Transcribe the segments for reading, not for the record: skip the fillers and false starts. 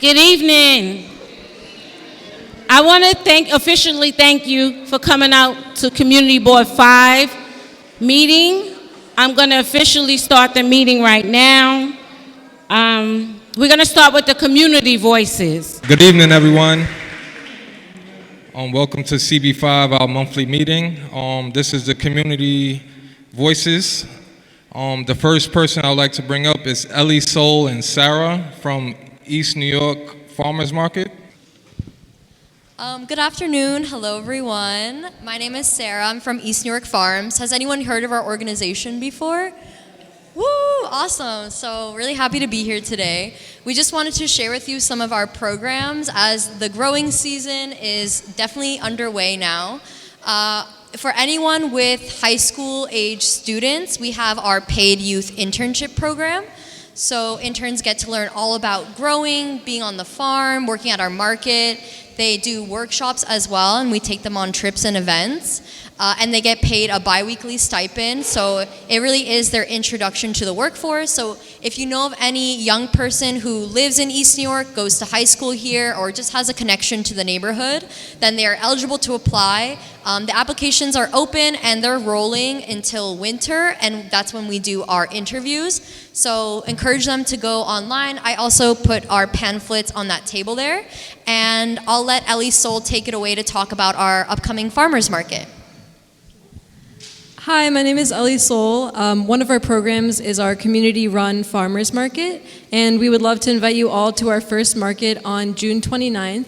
Good evening. I want to officially thank you for coming out to Community Board 5 meeting. I'm going to officially start the meeting right now. We're going to start with the community voices. Good evening, everyone. Welcome to CB5, our monthly meeting. This is the community voices. The first person I'd like to bring up is Ellie, Sol, and Sarah from East New York Farmers Market. Good afternoon. Hello, everyone. My name is Sarah. I'm from East New York Farms. Has anyone heard of our organization before? Woo! Awesome. So really happy to be here today. We just wanted to share with you some of our programs as the growing season is definitely underway now. For anyone with high school age students, we have our paid youth internship program. So interns get to learn all about growing, being on the farm, working at our market. They do workshops as well, and we take them on trips and events. And they get paid a bi-weekly stipend, so it really is their introduction to the workforce. So if you know of any young person who lives in East New York, goes to high school here, or just has a connection to the neighborhood, then they are eligible to apply. The applications are open and they're rolling until winter, and that's when we do our interviews. So encourage them to go online. I also put our pamphlets on that table there, and I'll let Ellie Sol take it away to talk about our upcoming farmers market. Hi, my name is Ellie Sol. One of our programs is our community-run farmers market, and we would love to invite you all to our first market on June 29th.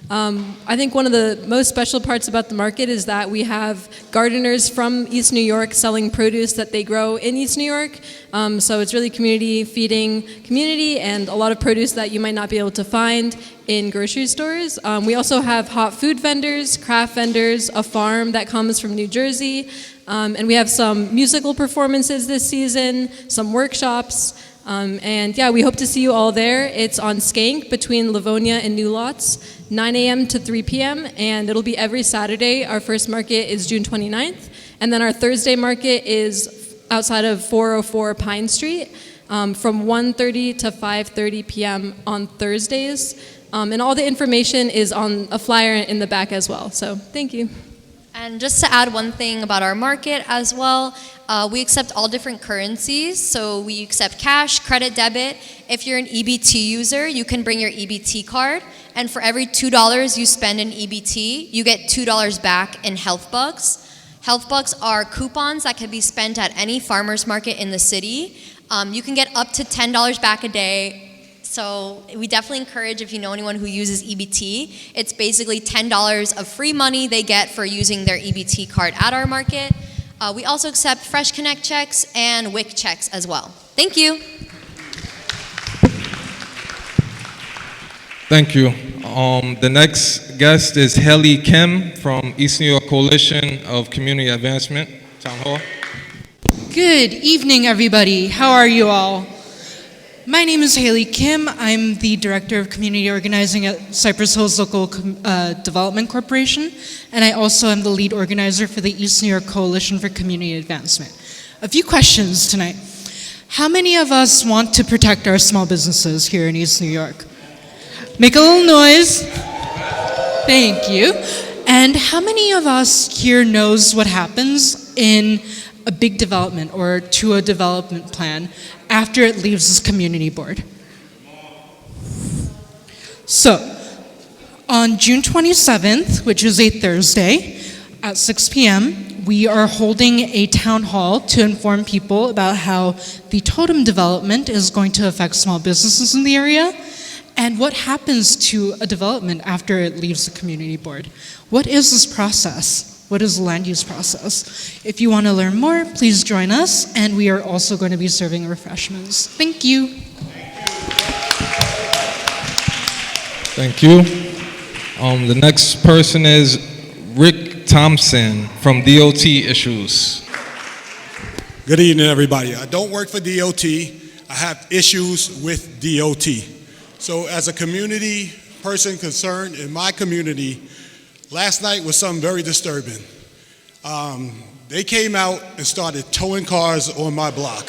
I think one of the most special parts about the market is that we have gardeners from East New York selling produce that they grow in East New York. So it's really community feeding community, and a lot of produce that you might not be able to find in grocery stores. We also have hot food vendors, craft vendors, a farm that comes from New Jersey, and we have some musical performances this season, some workshops. And yeah, we hope to see you all there. It's on Skank between Livonia and New Lots, 9 a.m. to 3 p.m. And it'll be every Saturday. Our first market is June 29th. And then our Thursday market is outside of 404 Pine Street from 1:30 to 5:30 p.m. on Thursdays. And all the information is on a flyer in the back as well. So thank you. And just to add one thing about our market as well, we accept all different currencies. So we accept cash, credit, debit. If you're an EBT user, you can bring your EBT card. And for every $2 you spend in EBT, you get $2 back in Health Bucks. Health Bucks are coupons that can be spent at any farmer's market in the city. You can get up to $10 back a day. So we definitely encourage, if you know anyone who uses EBT, it's basically $10 of free money they get for using their EBT card at our market. We also accept Fresh Connect checks and WIC checks as well. Thank you. Thank you. The next guest is Haley Kim from East New York Coalition of Community Advancement, Town Hall. Good evening, everybody. How are you all? My name is Haley Kim. I'm the Director of Community Organizing at Cypress Hills Local Development Corporation, and I also am the lead organizer for the East New York Coalition for Community Advancement. A few questions tonight. How many of us want to protect our small businesses here in East New York? Make a little noise. Thank you. And how many of us here knows what happens in a big development or to a development plan after it leaves this community board? So, on June 27th, which is a Thursday, at 6 p.m., we are holding a town hall to inform people about how the totem development is going to affect small businesses in the area and what happens to a development after it leaves the community board. What is this process? What is the land use process? If you want to learn more, please join us, and we are also going to be serving refreshments. Thank you. Thank you. The next person is Rick Thompson from DOT Issues. Good evening, everybody. I don't work for DOT. I have issues with DOT. So as a community person concerned in my community, last night was something very disturbing. They came out and started towing cars on my block.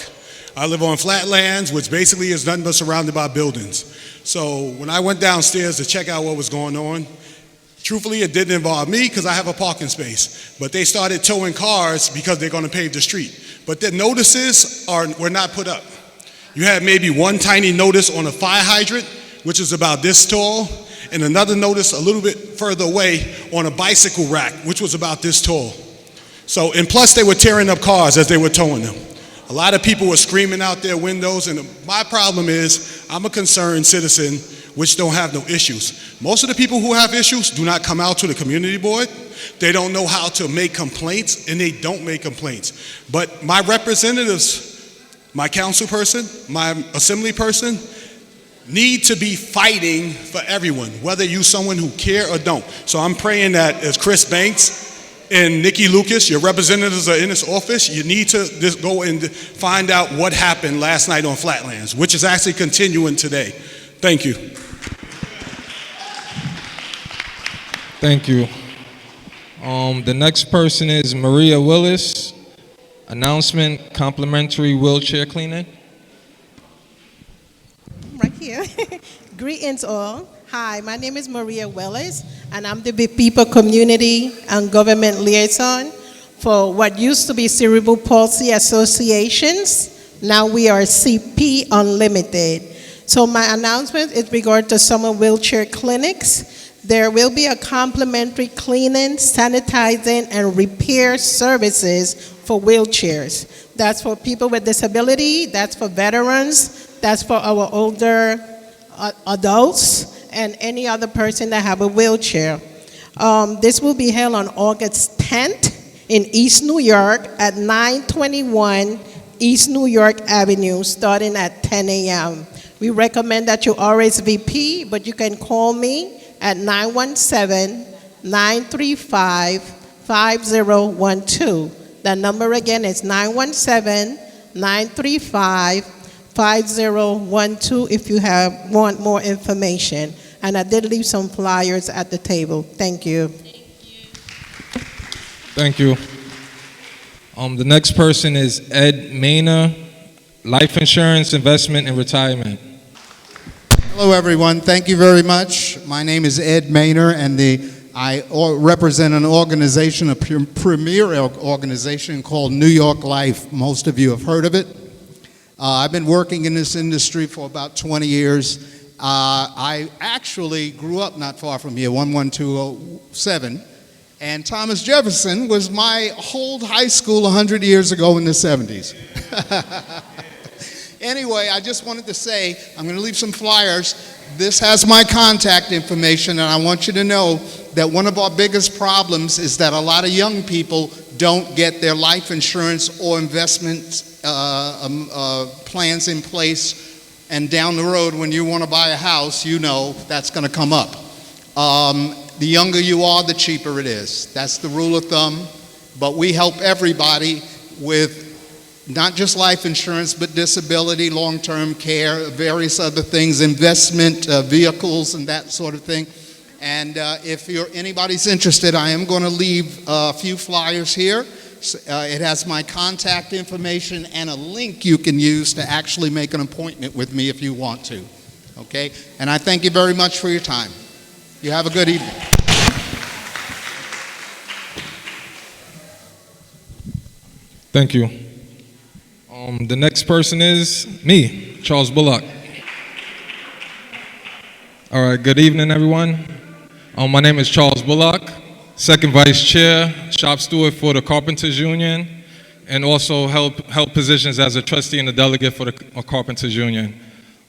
I live on flatlands, which basically is nothing but surrounded by buildings. So when I went downstairs to check out what was going on, truthfully, it didn't involve me because I have a parking space. But they started towing cars because they're going to pave the street. But the notices were not put up. You had maybe one tiny notice on a fire hydrant, which is about this tall, and another notice a little bit further away on a bicycle rack, which was about this tall. So, and plus they were tearing up cars as they were towing them. A lot of people were screaming out their windows, and my problem is I'm a concerned citizen which don't have no issues. Most of the people who have issues do not come out to the community board. They don't know how to make complaints, and they don't make complaints. But my representatives, my council person, my assembly person, need to be fighting for everyone, whether you're someone who care or don't. So I'm praying that as Chris Banks and Nikki Lucas, your representatives are in this office, you need to just go and find out what happened last night on Flatlands, which is actually continuing today. Thank you. Thank you. The next person is Maria Willis. Announcement, complimentary wheelchair cleaning. Right here. Greetings all. Hi, my name is Maria Willis, and I'm the People Community and Government Liaison for what used to be Cerebral Palsy Associations. Now we are CP Unlimited. So my announcement is regard to summer wheelchair clinics. There will be a complimentary cleaning, sanitizing, and repair services for wheelchairs. That's for people with disability, that's for veterans, that's for our older adults, and any other person that have a wheelchair. This will be held on August 10th in East New York at 921 East New York Avenue, starting at 10 a.m. We recommend that you RSVP, but you can call me at 917-935-5012. The number again is 917-935-5012 if you want more information. And I did leave some flyers at the table. Thank you. Thank you. The next person is Ed Maynor, Life Insurance, Investment, and Retirement. Hello, everyone. Thank you very much. My name is Ed Maynor, and I represent an organization, a premier organization called New York Life. Most of you have heard of it. I've been working in this industry for about 20 years. I actually grew up not far from here, 11207, and Thomas Jefferson was my old high school 100 years ago in the 70s. Anyway, I just wanted to say, I'm going to leave some flyers. This has my contact information, and I want you to know that one of our biggest problems is that a lot of young people don't get their life insurance or investment plans in place, and down the road when you want to buy a house, you know that's going to come up. The younger you are, the cheaper it is. That's the rule of thumb, but we help everybody with not just life insurance, but disability, long-term care, various other things, investment vehicles, and that sort of thing. And if anybody's interested, I am going to leave a few flyers here. It has my contact information and a link you can use to actually make an appointment with me if you want to. Okay? And I thank you very much for your time. You have a good evening. Thank you. The next person is me, Charles Bullock. All right, good evening, everyone. My name is Charles Bullock, second vice chair, shop steward for the Carpenters Union, and also held positions as a trustee and a delegate for the Carpenters Union.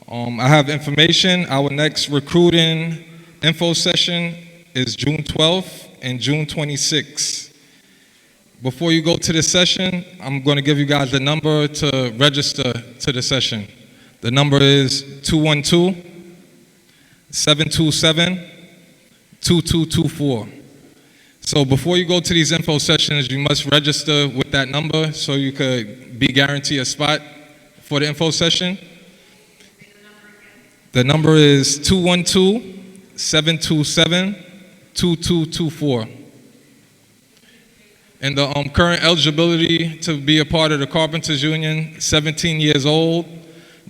I have information. Our next recruiting info session is June 12th and June 26th. Before you go to the session, I'm going to give you guys the number to register to the session. The number is 212-727-2224. So before you go to these info sessions, you must register with that number so you could be guaranteed a spot for the info session. The number is 212-727-2224. And the current eligibility to be a part of the Carpenters Union, 17 years old,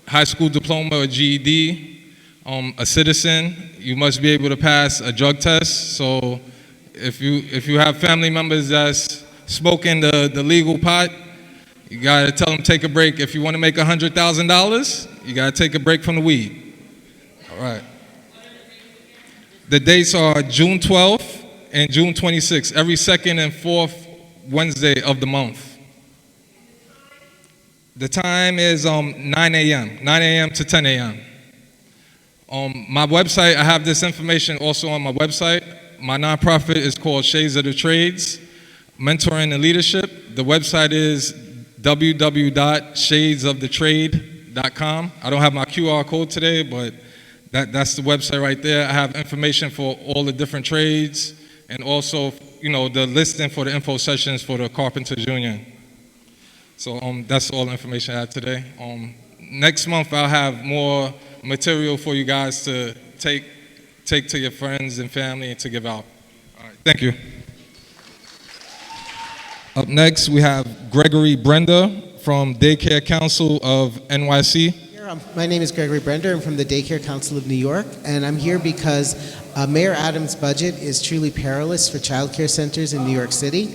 high school diploma or GED, a citizen. You must be able to pass a drug test. So if you have family members that's smoking the legal pot, you gotta tell them take a break. If you want to make $100,000, you gotta take a break from the weed. All right. The dates are June 12th and June 26th, every second and fourth Wednesday of the month. The time is 9 a.m. to 10 a.m. My website, I have this information also on my website. My nonprofit is called Shades of the Trades, Mentoring and Leadership. The website is www.shadesofthetrade.com. I don't have my QR code today, but that's the website right there. I have information for all the different trades and also, the listing for the info sessions for the Carpenters Union. So that's all the information I have today. Next month I'll have more material for you guys to take to your friends and family and to give out. All right, thank you. Up next we have Gregory Brenda from Daycare Council of NYC. My name is Gregory Brender. I'm from the Daycare Council of New York, and I'm here because Mayor Adams' budget is truly perilous for child care centers in New York City.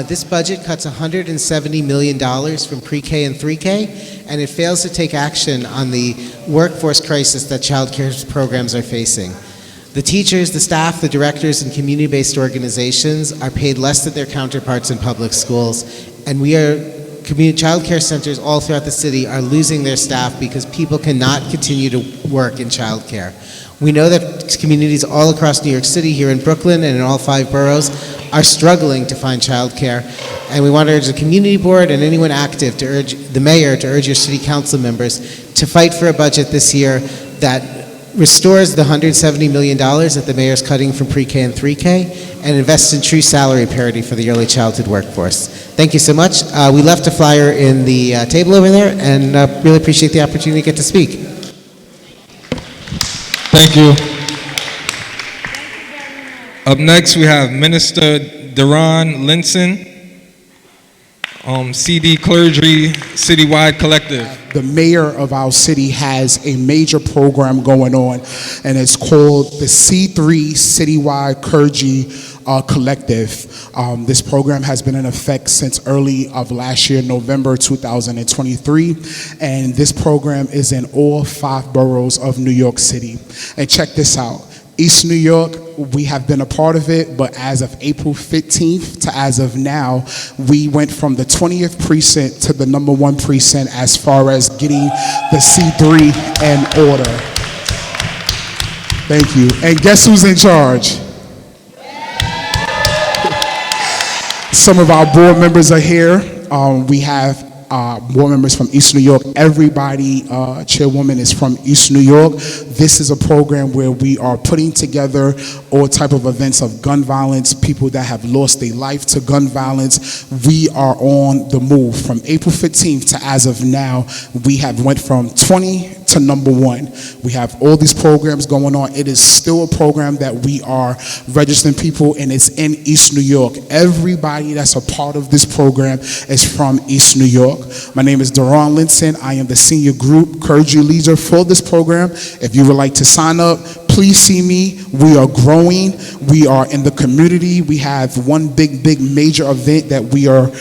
This budget cuts $170 million from pre-K and 3K, and it fails to take action on the workforce crisis that child care programs are facing. The teachers, the staff, the directors, and community-based organizations are paid less than their counterparts in public schools, and child care centers all throughout the city are losing their staff because people cannot continue to work in child care. We know that communities all across New York City, here in Brooklyn and in all 5 boroughs, are struggling to find child care. And we want to urge the community board and anyone active to urge the mayor to urge your city council members to fight for a budget this year that restores the $170 million that the mayor's cutting from pre-K and 3K and invests in true salary parity for the early childhood workforce. Thank you so much. We left a flyer in the table over there and really appreciate the opportunity to get to speak. Thank you. Up next we have Minister Deron Linson, CD Clergy Citywide Collective. The mayor of our city has a major program going on, and it's called the C3 Citywide Clergy Collective. This program has been in effect since early of last year, November 2023, and this program is in all 5 boroughs of New York City. And check this out. East New York, we have been a part of it, but as of April 15th to as of now, we went from the 20th precinct to the #1 precinct as far as getting the C3 in order. Thank you. And guess who's in charge? Some of our board members are here. We have board members from East New York. Everybody, chairwoman, is from East New York. This is a program where we are putting together all type of events of gun violence, people that have lost their life to gun violence. We are on the move. From April 15th to as of now, we have went from 20 to #1. We have all these programs going on. It is still a program that we are registering people, and it's in East New York. Everybody that's a part of this program is from East New York. My name is Deron Linson. I am the senior group clergy leader for this program. If you would like to sign up, please see me. We are growing. We are in the community. We have one big major event that we are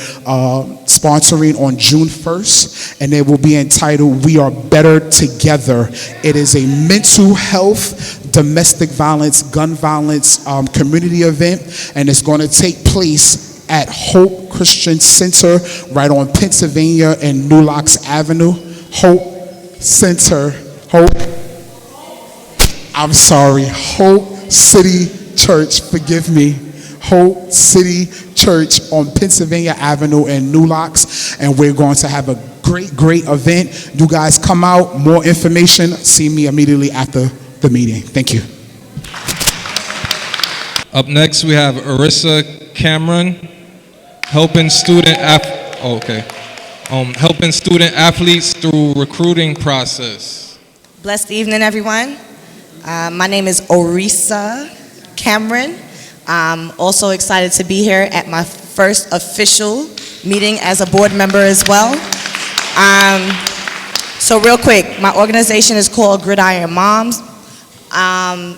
sponsoring on June 1st, and it will be entitled We Are Better Together. It is a mental health, domestic violence, gun violence community event, and it's going to take place at Hope Christian Center right on Pennsylvania and New Locks Avenue. Hope City Church, forgive me. Hope City Church on Pennsylvania Avenue and New Locks, and we're going to have a great event. You guys come out, more information, see me immediately after the meeting. Thank you. Up next we have Arissa Cameron, helping student athletes through recruiting process. Blessed evening, everyone. My name is Arissa Cameron. I'm also excited to be here at my first official meeting as a board member as well. So real quick, my organization is called Gridiron Moms.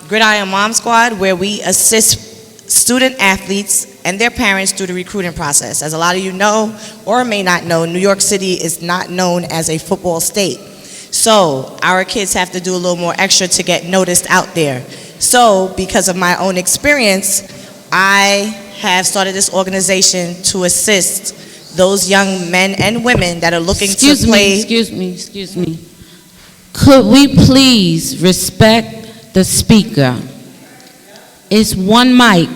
Gridiron Mom Squad, where we assist student athletes and their parents through the recruiting process. As a lot of you know or may not know, New York City is not known as a football state. So our kids have to do a little more extra to get noticed out there. So because of my own experience, I have started this organization to assist those young men and women that are looking to play. Excuse me. Could we please respect the speaker? It's one mic.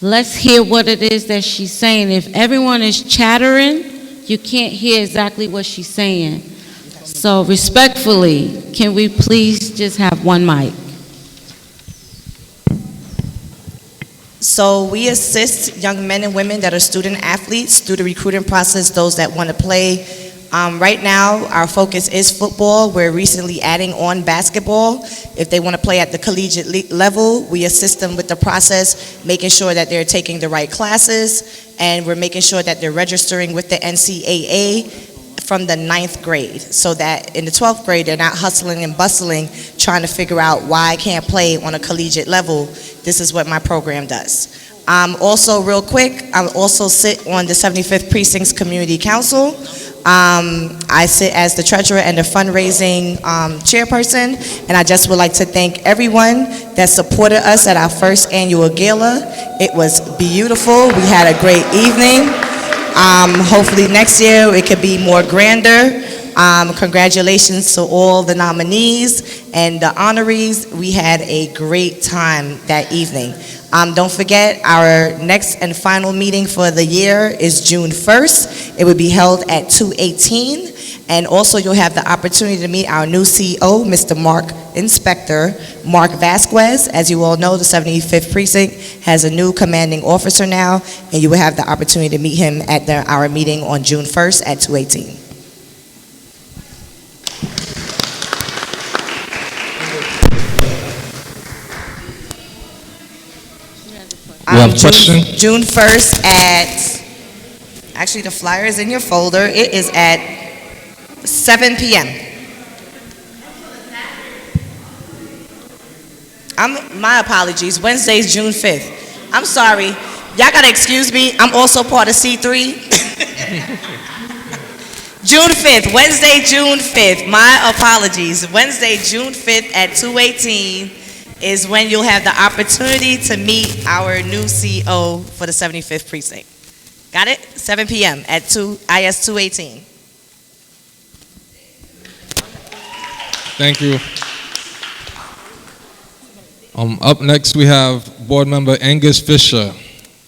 Let's hear what it is that she's saying. If everyone is chattering, you can't hear exactly what she's saying. So respectfully, can we please just have one mic? So we assist young men and women that are student athletes through the recruiting process, those that want to play. Right now, our focus is football. We're recently adding on basketball. If they want to play at the collegiate level, we assist them with the process, making sure that they're taking the right classes, and we're making sure that they're registering with the NCAA from the 9th grade, so that in the 12th grade, they're not hustling and bustling, trying to figure out why I can't play on a collegiate level. This is what my program does. Also, real quick, I also sit on the 75th Precinct's Community Council. I sit as the treasurer and the fundraising chairperson, and I just would like to thank everyone that supported us at our first annual gala. It was beautiful. We had a great evening. Hopefully next year it could be more grander. Congratulations to all the nominees and the honorees. We had a great time that evening. Don't forget, our next and final meeting for the year is June 1st. It will be held at 218. And also you'll have the opportunity to meet our new CEO, Mr. Inspector Mark Vasquez. As you all know, the 75th Precinct has a new commanding officer now, and you will have the opportunity to meet him at our meeting on June 1st at 218. We have a question? June 1st at, actually the flyer is in your folder. It is at 7 p.m. My apologies. Wednesday is June 5th. I'm sorry. Y'all gotta excuse me. I'm also part of C3. June 5th, Wednesday, June 5th. My apologies. Wednesday, June 5th at 2:18 is when you'll have the opportunity to meet our new CEO for the 75th Precinct. Got it? 7 p.m. at IS 218. Thank you. Up next, we have Board Member Angus Fisher.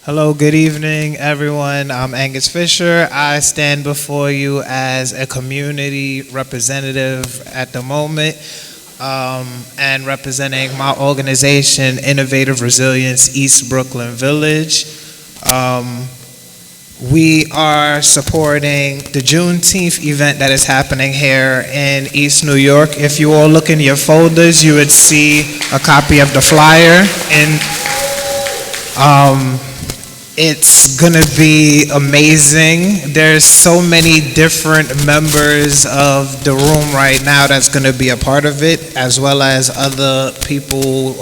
Hello, good evening, everyone. I'm Angus Fisher. I stand before you as a community representative at the moment, and representing my organization, Innovative Resilience East Brooklyn Village. We are supporting the Juneteenth event that is happening here in East New York. If you all look in your folders, you would see a copy of the flyer, and it's gonna be amazing. There's so many different members of the room right now that's gonna be a part of it, as well as other people,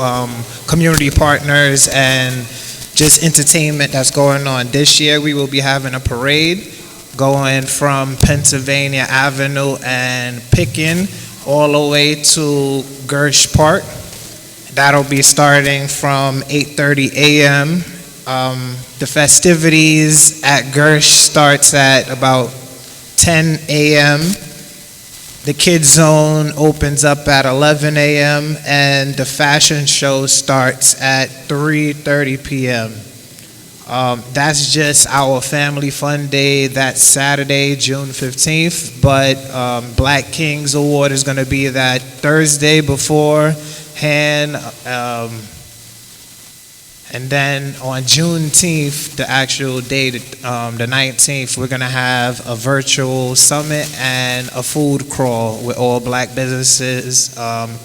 community partners, and just entertainment that's going on. This year we will be having a parade going from Pennsylvania Avenue and Pickin all the way to Gersh Park. That'll be starting from 8:30 a.m. The festivities at Gersh starts at about 10 a.m. The Kids Zone opens up at 11 a.m. and the fashion show starts at 3:30 p.m. That's just our Family Fun Day. That's Saturday, June 15th, but Black Kings Award is going to be that Thursday beforehand. And then on Juneteenth, the actual day, the 19th, we're going to have a virtual summit and a food crawl with all Black businesses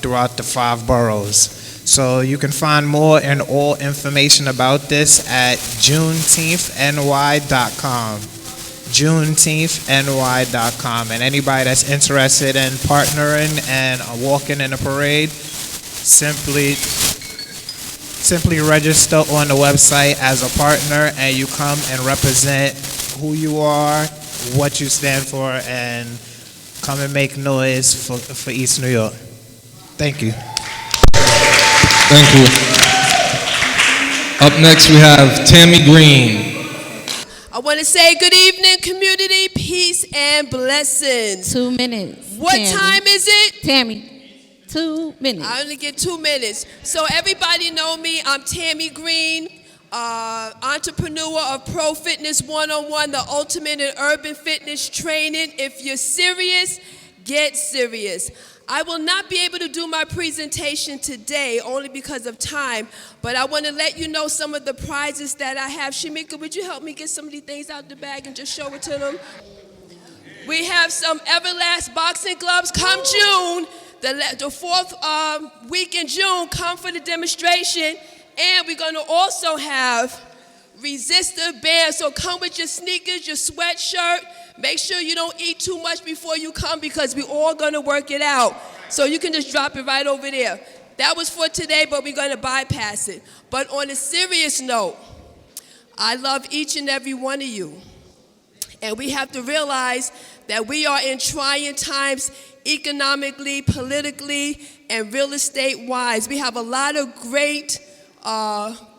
throughout the 5 boroughs. So you can find more and all information about this at juneteenthny.com. juneteenthny.com. And anybody that's interested in partnering and walking in the parade, simply register on the website as a partner, and you come and represent who you are, what you stand for, and come and make noise for East New York. Thank you. Thank you. Up next, we have Tammy Green. I want to say good evening, community, peace and blessings. 2 minutes. What Tammy. time is it? Tammy, 2 minutes. I only get 2 minutes. So everybody know me. I'm Tammy Green, entrepreneur of Pro Fitness 101, the ultimate in urban fitness training. If you're serious, get serious. I will not be able to do my presentation today only because of time, but I want to let you know some of the prizes that I have. Shamika, would you help me get some of these things out the bag and just show it to them? We have some Everlast boxing gloves. Come June, the fourth week in June, come for the demonstration. And we're going to also have resistor bands. So come with your sneakers, your sweatshirt. Make sure you don't eat too much before you come because we're all going to work it out. So you can just drop it right over there. That was for today, but we're going to bypass it. But on a serious note, I love each and every one of you. And we have to realize that we are in trying times economically, politically, and real estate-wise. We have a lot of great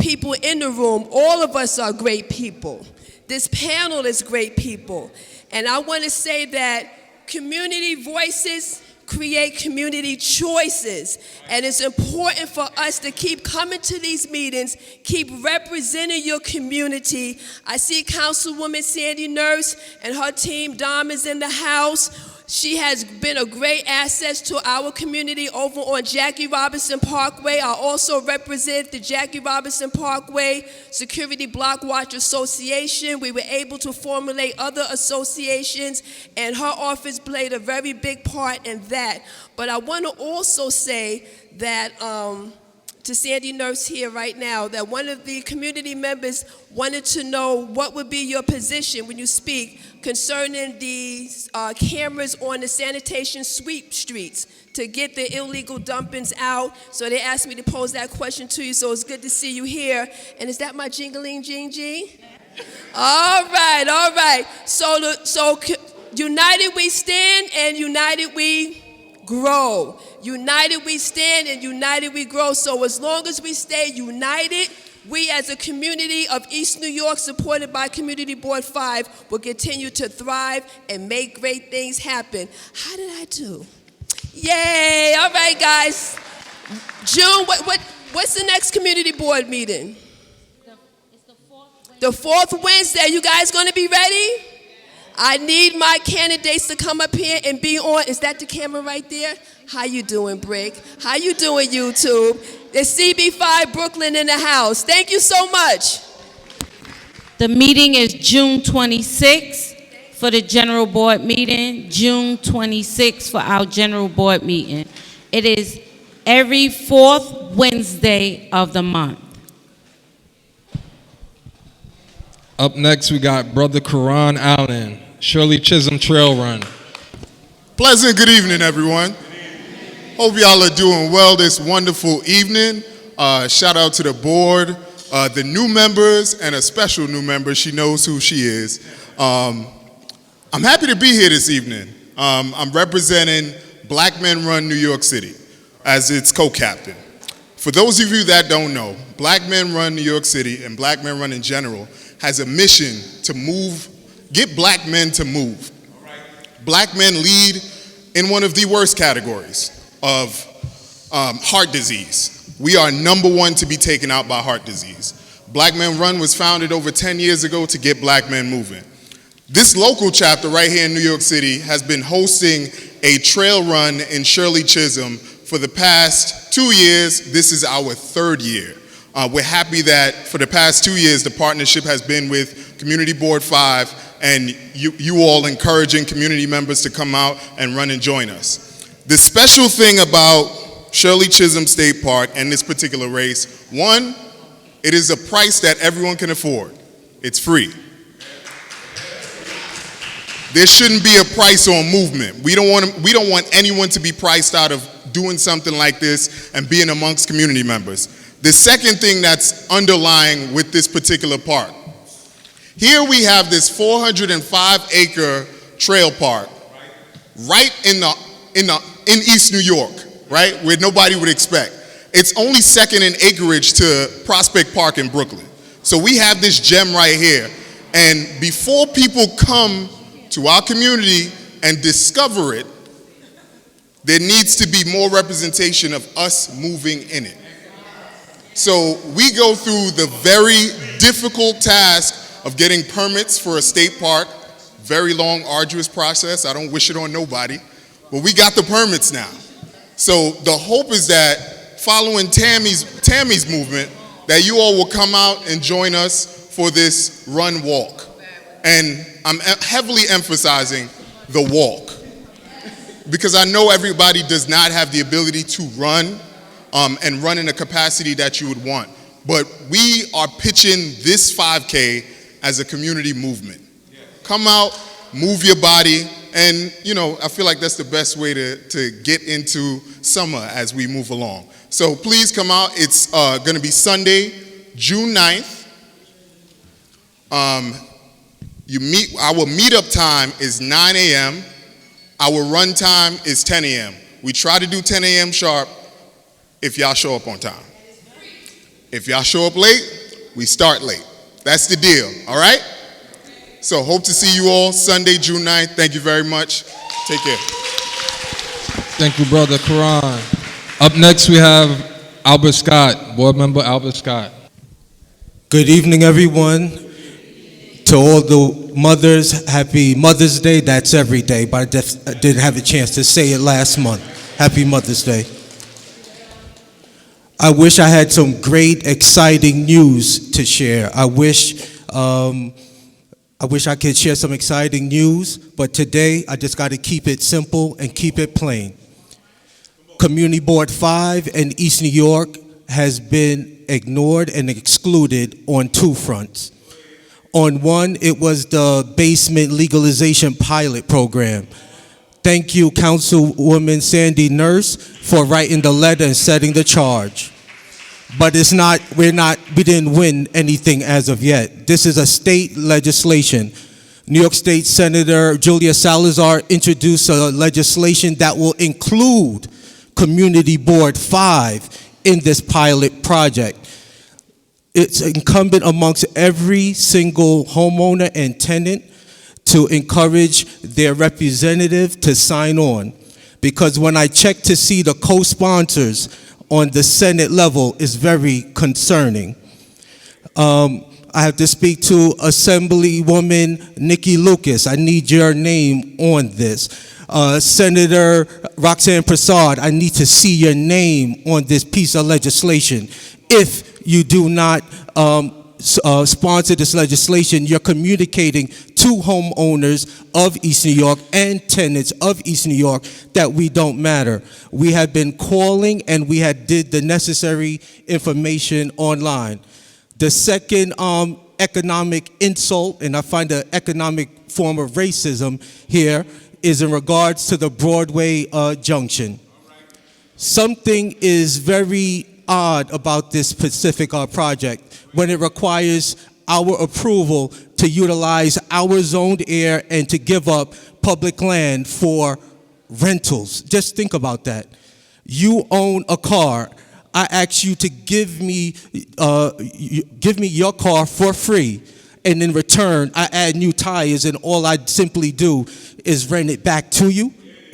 people in the room. All of us are great people. This panel is great people. And I want to say that community voices create community choices. And it's important for us to keep coming to these meetings, keep representing your community. I see Councilwoman Sandy Nurse and her team, Dom, is in the house. She has been a great asset to our community over on Jackie Robinson Parkway. I also represent the Jackie Robinson Parkway Security Block Watch Association. We were able to formulate other associations, and her office played a very big part in that. But I want to also say that to Sandy Nurse here right now, that one of the community members wanted to know what would be your position when you speak concerning the cameras on the sanitation sweep streets to get the illegal dumpings out. So they asked me to pose that question to you, so it's good to see you here. And is that my jingling jing jing? All right, all right. So united we stand and united we grow. United we stand and united we grow. So as long as we stay united, we as a community of East New York, supported by Community Board 5, will continue to thrive and make great things happen. How did I do? Yay! All right, guys. June, what's the next Community Board meeting? The fourth Wednesday. You guys going to be ready? I need my candidates to come up here and be on. Is that the camera right there? How you doing, Brick? How you doing, YouTube? It's CB5 Brooklyn in the house. Thank you so much. The meeting is June 26th for the general board meeting, June 26th for our general board meeting. It is every fourth Wednesday of the month. Up next, we got Brother Karan Allen, Shirley Chisholm Trail Run. Pleasant good evening, everyone. Hope y'all are doing well this wonderful evening. Shout out to the board, the new members, and a special new member. She knows who she is. I'm happy to be here this evening. I'm representing Black Men Run New York City as its co-captain. For those of you that don't know, Black Men Run New York City and Black Men Run in general has a mission to get black men to move. Black men lead in one of the worst categories of heart disease. We are #1 to be taken out by heart disease. Black Men Run was founded over 10 years ago to get black men moving. This local chapter right here in New York City has been hosting a trail run in Shirley Chisholm for the past 2 years. This is our 3rd year. We're happy that for the past 2 years, the partnership has been with Community Board 5 and you all encouraging community members to come out and run and join us. The special thing about Shirley Chisholm State Park and this particular race. One, it is a price that everyone can afford. It's free. There shouldn't be a price on movement. We don't want anyone to be priced out of doing something like this and being amongst community members. The second thing that's underlying with this particular park, here we have this 405-acre trail park right in East New York, right, where nobody would expect. It's only second in acreage to Prospect Park in Brooklyn. So we have this gem right here. And before people come to our community and discover it, there needs to be more representation of us moving in it. So we go through the very difficult task of getting permits for a state park. Very long, arduous process. I don't wish it on nobody. But we got the permits now. So the hope is that following Tammy's movement, that you all will come out and join us for this run walk. And I'm heavily emphasizing the walk, because I know everybody does not have the ability to run and run in a capacity that you would want. But we are pitching this 5K as a community movement. Come out, move your body, and I feel like that's the best way to get into summer as we move along. So please come out. It's going to be Sunday, June 9th. Our meetup time is 9 a.m. Our run time is 10 a.m. We try to do 10 a.m. sharp if y'all show up on time. If y'all show up late, we start late. That's the deal, all right? So hope to see you all Sunday, June 9th. Thank you very much. Take care. Thank you, Brother Karan. Up next, we have Albert Scott, Board Member Albert Scott. Good evening, everyone. To all the mothers, happy Mother's Day. That's every day, but I didn't have a chance to say it last month. Happy Mother's Day. I wish I had some great, exciting news to share. I wish I could share some exciting news, but today I just got to keep it simple and keep it plain. Community Board 5 in East New York has been ignored and excluded on two fronts. On one, it was the basement legalization pilot program. Thank you, Councilwoman Sandy Nurse, for writing the letter and setting the charge. But we didn't win anything as of yet. This is a state legislation. New York State Senator Julia Salazar introduced a legislation that will include Community Board 5 in this pilot project. It's incumbent amongst every single homeowner and tenant to encourage their representative to sign on. Because when I check to see the co-sponsors on the Senate level, is very concerning. I have to speak to Assemblywoman Nikki Lucas. I need your name on this. Senator Roxanne Prasad, I need to see your name on this piece of legislation. If you do not sponsor this legislation, you're communicating to homeowners of East New York and tenants of East New York that we don't matter. We have been calling and we had did the necessary information online. The second economic insult, and I find an economic form of racism here, is in regards to the Broadway junction. Something is very odd about this specific project when it requires our approval to utilize our zoned area and to give up public land for rentals. Just think about that. You own a car. I ask you to give me your car for free, and in return, I add new tires, and all I simply do is rent it back to you.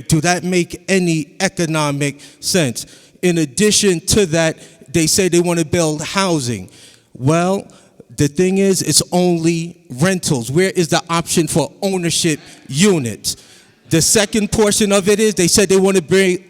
Do that make any economic sense? In addition to that, they say they want to build housing. Well, the thing is, it's only rentals. Where is the option for ownership units? The second portion of it is they said they want to build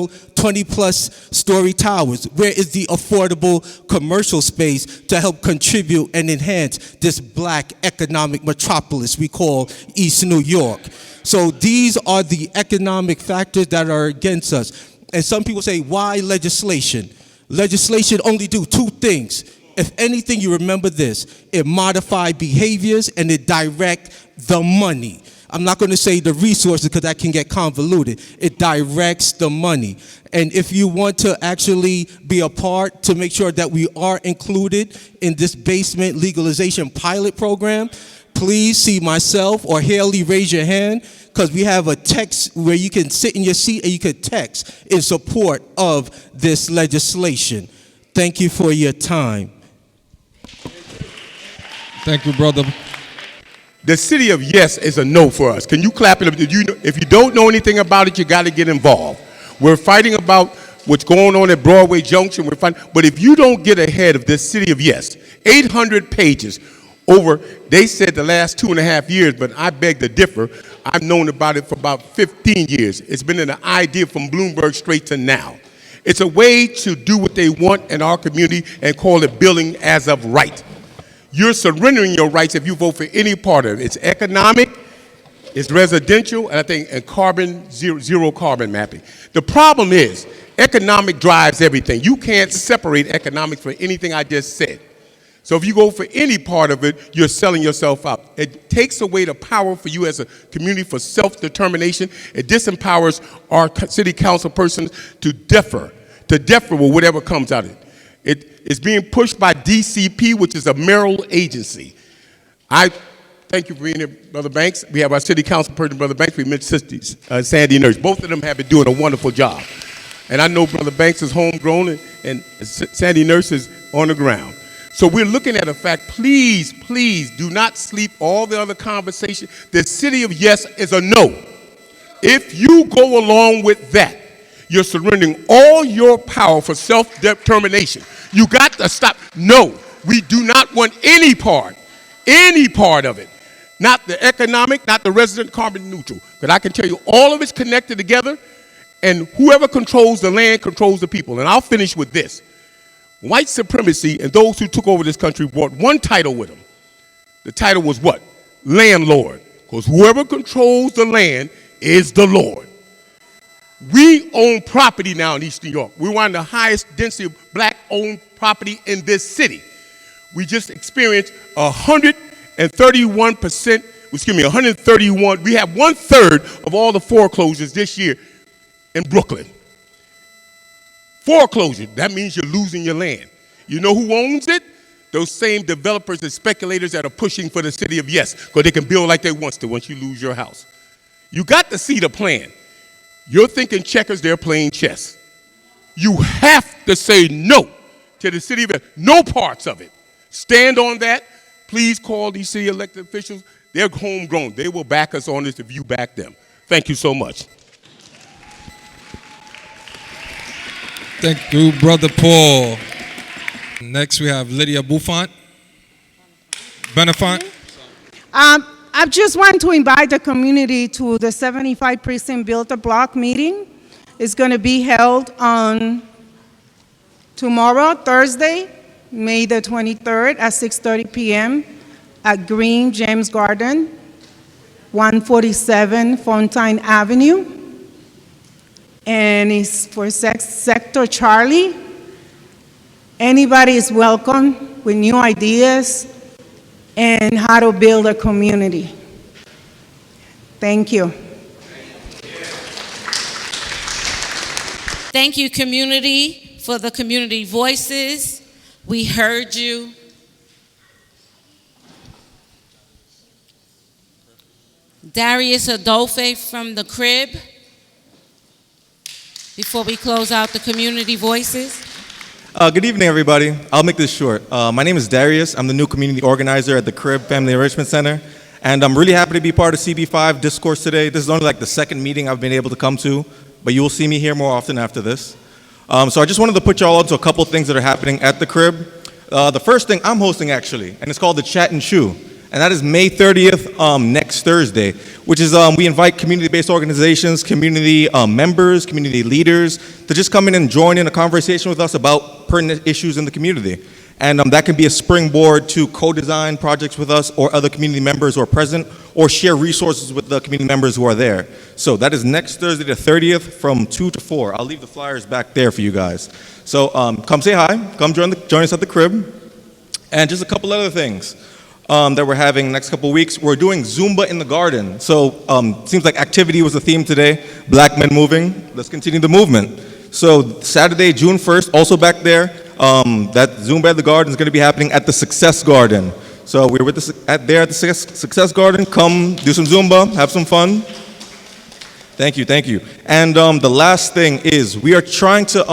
20-plus story towers. Where is the affordable commercial space to help contribute and enhance this black economic metropolis we call East New York? So these are the economic factors that are against us. And some people say, why legislation? Legislation only do two things. If anything, you remember this. It modify behaviors and it direct the money. I'm not going to say the resources because that can get convoluted. It directs the money. And if you want to actually be a part to make sure that we are included in this basement legalization pilot program, please see myself or Haley raise your hand, because we have a text where you can sit in your seat and you can text in support of this legislation. Thank you for your time. Thank you, brother. The city of yes is a no for us. Can you clap it up? If you don't know anything about it, you got to get involved. We're fighting about what's going on at Broadway Junction. We're fighting, but if you don't get ahead of this city of yes, 800 pages over, they said the last 2.5 years, but I beg to differ. I've known about it for about 15 years. It's been an idea from Bloomberg straight to now. It's a way to do what they want in our community and call it building as of right. You're surrendering your rights if you vote for any part of it. It's economic, it's residential, and I think and carbon, zero carbon mapping. The problem is economic drives everything. You can't separate economics from anything I just said. So if you go for any part of it, you're selling yourself out. It takes away the power for you as a community for self-determination. It disempowers our city council persons to differ with whatever comes out of it. It's being pushed by DCP, which is a mayoral agency. I thank you for being here, Brother Banks. We have our city council person, Brother Banks. We mentioned Sandy Nurse. Both of them have been doing a wonderful job. And I know Brother Banks is homegrown and Sandy Nurse is on the ground. So we're looking at a fact, please do not sleep all the other conversation. The city of yes is a no. If you go along with that, you're surrendering all your power for self-determination. You got to stop. No, we do not want any part of it. Not the economic, not the resident carbon neutral. But I can tell you all of it's connected together, and whoever controls the land controls the people. And I'll finish with this. White supremacy and those who took over this country brought one title with them. The title was what? Landlord. Because whoever controls the land is the Lord. We own property now in East New York. We're one of the highest density of black-owned property in this city. We just experienced 131%, we have 1/3 of all the foreclosures this year in Brooklyn. Foreclosure, that means you're losing your land. You know who owns it? Those same developers and speculators that are pushing for the city of yes, because they can build like they want to once you lose your house. You got to see the plan. You're thinking checkers, they're playing chess. You have to say no to the city of yes, no parts of it. Stand on that. Please call these city elected officials. They're homegrown. They will back us on this if you back them. Thank you so much. Thank you, Brother Paul. Next, we have Lydia Buffont. Benefont. I just want to invite the community to the 75 Precinct Build-A-Block meeting. It's going to be held on tomorrow, Thursday, May the 23rd at 6:30 p.m. at Green James Garden, 147 Fontaine Avenue. And it's for Sector Charlie. Anybody is welcome with new ideas and how to build a community. Thank you. Thank you, community, for the community voices. We heard you. Darius Adolphe from the Crib. Before we close out the community voices. Good evening, everybody. I'll make this short. My name is Darius. I'm the new community organizer at the Crib Family Enrichment Center. And I'm really happy to be part of CB5 Discourse today. This is only like the second meeting I've been able to come to, but you will see me here more often after this. So I just wanted to put y'all onto a couple things that are happening at the Crib. The first thing I'm hosting, actually, and it's called the Chat and Chew. And that is May 30th, next Thursday, which is we invite community-based organizations, community members, community leaders to just come in and join in a conversation with us about pertinent issues in the community. And that can be a springboard to co-design projects with us or other community members who are present or share resources with the community members who are there. So that is next Thursday the 30th from 2 to 4. I'll leave the flyers back there for you guys. So come say hi, come join us at the crib. And just a couple other things that we're having next couple weeks. We're doing Zumba in the garden. So seems like activity was the theme today, Black Men Moving. Let's continue the movement. So Saturday, June 1st, also back there, that Zumba at the garden is going to be happening at the Success Garden. So we're with at the Success Garden. Come do some Zumba, have some fun. Thank you, thank you. And the last thing is we are trying to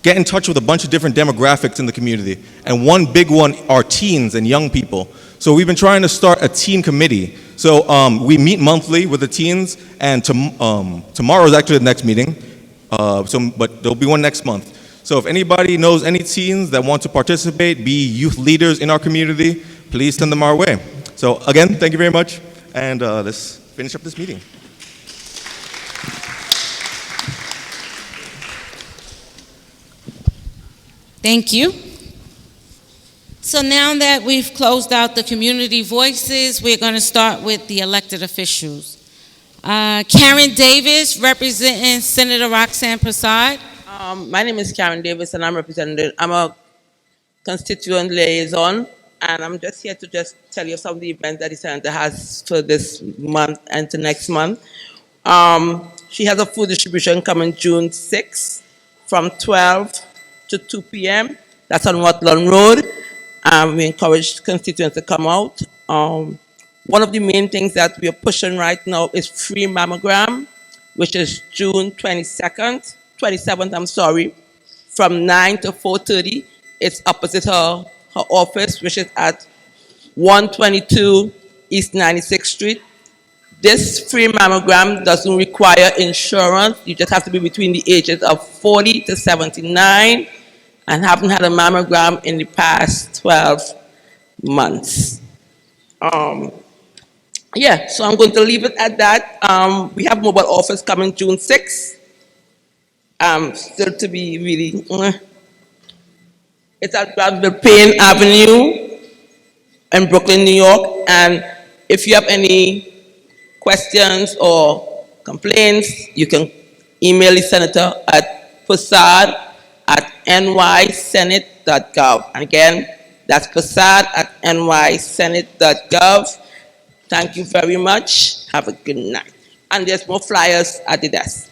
get in touch with a bunch of different demographics in the community. And one big one are teens and young people. So we've been trying to start a teen committee. So we meet monthly with the teens, and tomorrow is actually the next meeting. But there'll be one next month. So if anybody knows any teens that want to participate, be youth leaders in our community, please send them our way. So again, thank you very much, and let's finish up this meeting. Thank you. So now that we've closed out the community voices, we're going to start with the elected officials. Karen Davis, representing Senator Roxanne Prasad. My name is Karen Davis, and I'm a constituent liaison, and I'm just here to just tell you some of the events that the Senator has for this month and to next month. She has a food distribution coming June 6th from 12 to 2 p.m. That's on Rutland Road. We encourage constituents to come out. One of the main things that we are pushing right now is free mammogram, which is June 27th, from 9 to 4:30. It's opposite her office, which is at 122 East 96th Street. This free mammogram doesn't require insurance. You just have to be between the ages of 40 to 79 and haven't had a mammogram in the past 12 months. Yeah, so I'm going to leave it at that. We have mobile office coming June 6th. Still to be really, it's at Granville Payne Avenue in Brooklyn, New York. And if you have any questions or complaints, you can email the senator at prasad@nysenate.gov. And again, that's prasad@nysenate.gov. Thank you very much. Have a good night. And there's more flyers at the desk.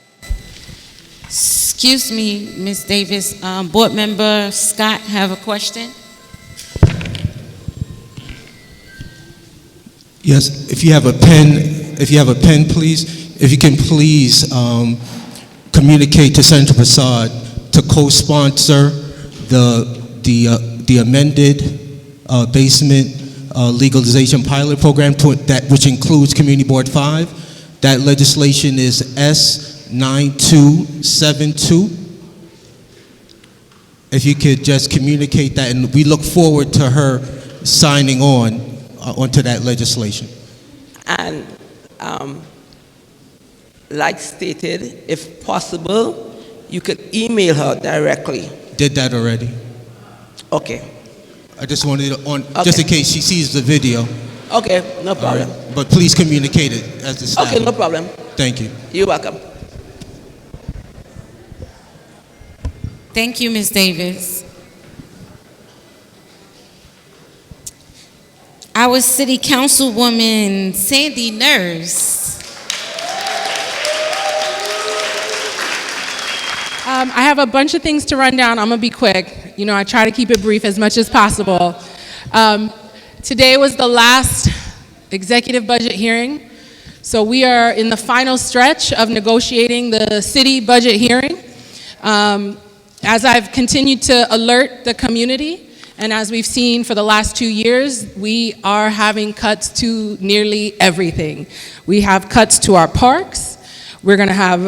Excuse me, Ms. Davis. Board Member Scott have a question? Yes, if you have a pen, please, if you can please communicate to Senator Prasad to co-sponsor the amended basement legalization pilot program which includes Community Board 5. That legislation is S9272. If you could just communicate that, and we look forward to her signing onto that legislation. And like stated, if possible, you could email her directly. Did that already. Okay. I just wanted to, just in case she sees the video. Okay, no problem. But please communicate it as the staff. Okay, no problem. Thank you. You're welcome. Thank you, Ms. Davis. Our City Councilwoman, Sandy Nurse. I have a bunch of things to run down. I'm going to be quick. You know, I try to keep it brief as much as possible. Today was the last executive budget hearing. So we are in the final stretch of negotiating the city budget hearing. As I've continued to alert the community, and as we've seen for the last 2 years, we are having cuts to nearly everything. We have cuts to our parks. We're going to have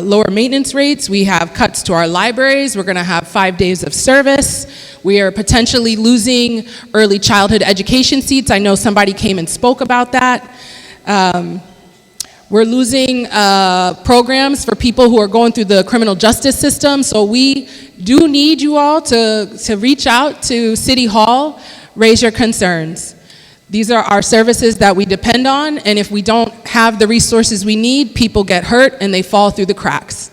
lower maintenance rates. We have cuts to our libraries. We're going to have 5 days of service. We are potentially losing early childhood education seats. I know somebody came and spoke about that. We're losing programs for people who are going through the criminal justice system. So we do need you all to reach out to City Hall, raise your concerns. These are our services that we depend on, and if we don't have the resources we need, people get hurt and they fall through the cracks.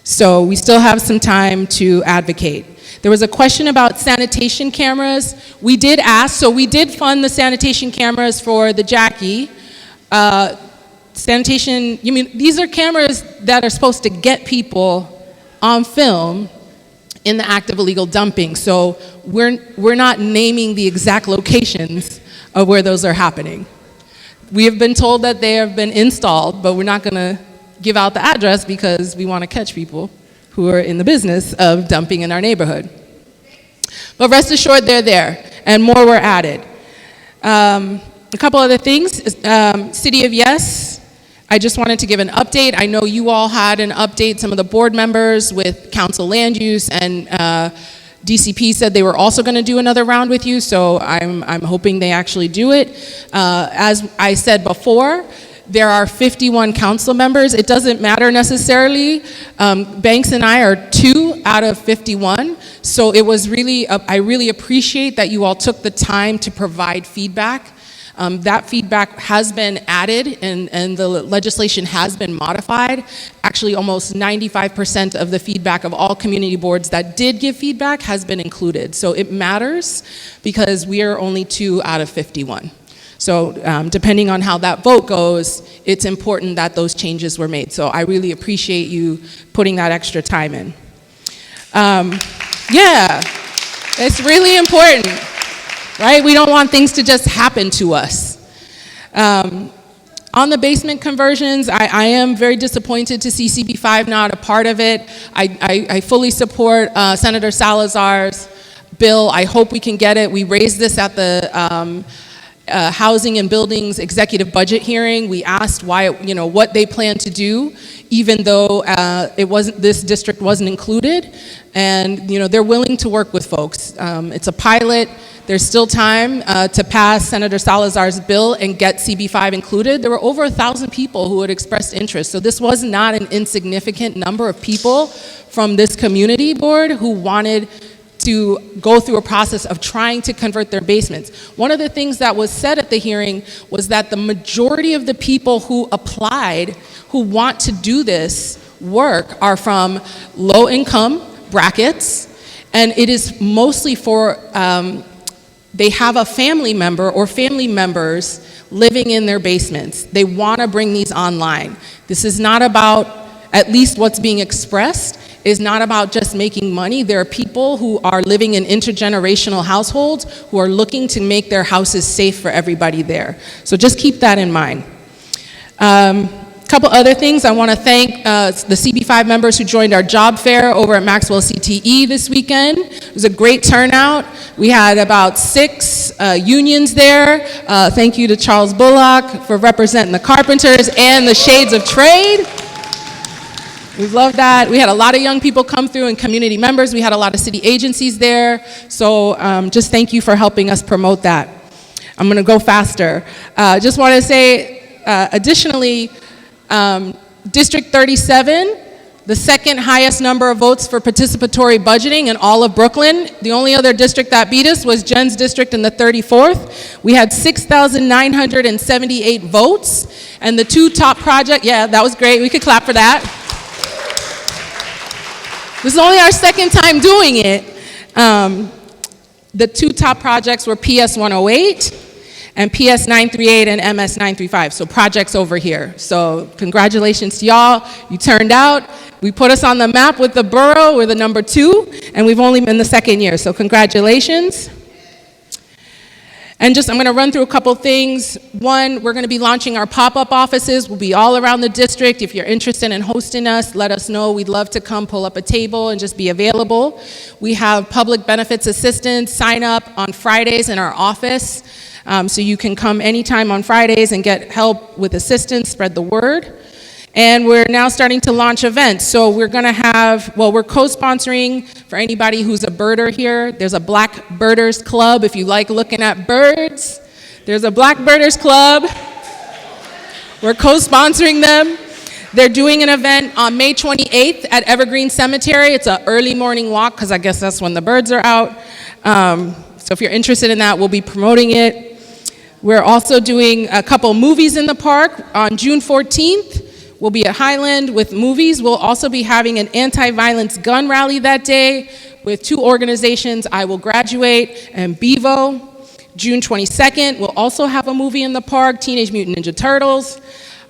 So we still have some time to advocate. There was a question about sanitation cameras. We did ask, so we did fund the sanitation cameras for the Jackie. Sanitation, you mean, these are cameras that are supposed to get people on film in the act of illegal dumping. So we're not naming the exact locations of where those are happening. We have been told that they have been installed, but we're not gonna give out the address because we wanna catch people who are in the business of dumping in our neighborhood. But rest assured, they're there, and more were added. A couple other things, City of Yes, I just wanted to give an update. I know you all had an update, some of the board members with council land use, and DCP said they were also gonna do another round with you, so I'm hoping they actually do it. As I said before, there are 51 council members. It doesn't matter necessarily. Banks and I are 2 out of 51, so it was really, I really appreciate that you all took the time to provide feedback. That feedback has been added and the legislation has been modified. Actually, almost 95% of the feedback of all community boards that did give feedback has been included. So it matters because we are only 2 out of 51. So depending on how that vote goes, it's important that those changes were made. So I really appreciate you putting that extra time in. Yeah, it's really important. Right? We don't want things to just happen to us. On the basement conversions, I am very disappointed to see CB5 not a part of it. I fully support Senator Salazar's bill. I hope we can get it. We raised this at the Housing and Buildings Executive Budget hearing. We asked why, what they plan to do, even though this district wasn't included. And they're willing to work with folks. It's a pilot. There's still time to pass Senator Salazar's bill and get CB5 included. There were over 1,000 people who had expressed interest. So this was not an insignificant number of people from this community board who wanted to go through a process of trying to convert their basements. One of the things that was said at the hearing was that the majority of the people who applied, who want to do this work, are from low income brackets, and it is mostly for, they have a family member or family members living in their basements. They want to bring these online. This is not about, at least what's being expressed, is not about just making money. There are people who are living in intergenerational households who are looking to make their houses safe for everybody there. So just keep that in mind. Couple other things. I want to thank the CB5 members who joined our job fair over at Maxwell CTE this weekend. It was a great turnout. We had about 6 unions there. Thank you to Charles Bullock for representing the carpenters and the shades of trade. We love that. We had a lot of young people come through and community members. We had a lot of city agencies there. So just thank you for helping us promote that. I'm going to go faster. Just want to say, additionally, District 37, the second highest number of votes for participatory budgeting in all of Brooklyn. The only other district that beat us was Jen's district in the 34th. We had 6,978 votes. And the 2 top projects, yeah, that was great. We could clap for that. This is only our second time doing it. The 2 top projects were PS 108 and PS 938 and MS 935, so projects over here. So congratulations to y'all, you turned out. We put us on the map with the borough, we're the number 2, and we've only been the 2nd year, so congratulations. And just, I'm gonna run through a couple things. One, we're gonna be launching our pop-up offices. We'll be all around the district. If you're interested in hosting us, let us know. We'd love to come pull up a table and just be available. We have public benefits assistance sign up on Fridays in our office. So you can come anytime on Fridays and get help with assistance, spread the word. And we're now starting to launch events. So we're gonna have, well, we're co-sponsoring for anybody who's a birder here. There's a Black Birders Club. If you like looking at birds, there's a Black Birders Club. We're co-sponsoring them. They're doing an event on May 28th at Evergreen Cemetery. It's an early morning walk because I guess that's when the birds are out. So if you're interested in that, we'll be promoting it. We're also doing a couple movies in the park. On June 14th, we'll be at Highland with movies. We'll also be having an anti-violence gun rally that day with two organizations, I Will Graduate and Bevo. June 22nd, we'll also have a movie in the park, Teenage Mutant Ninja Turtles.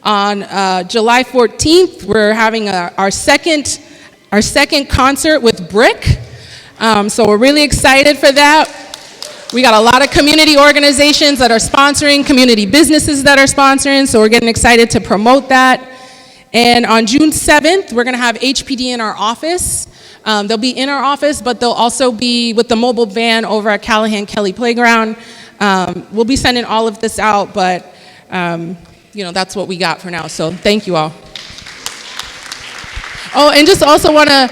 On July 14th, we're having our second concert with Brick. So we're really excited for that. We got a lot of community organizations that are sponsoring, community businesses that are sponsoring, so we're getting excited to promote that. And on June 7th, we're gonna have HPD in our office. They'll be in our office, but they'll also be with the mobile van over at Callahan Kelly Playground. We'll be sending all of this out, but that's what we got for now, so thank you all. Oh, and just also wanna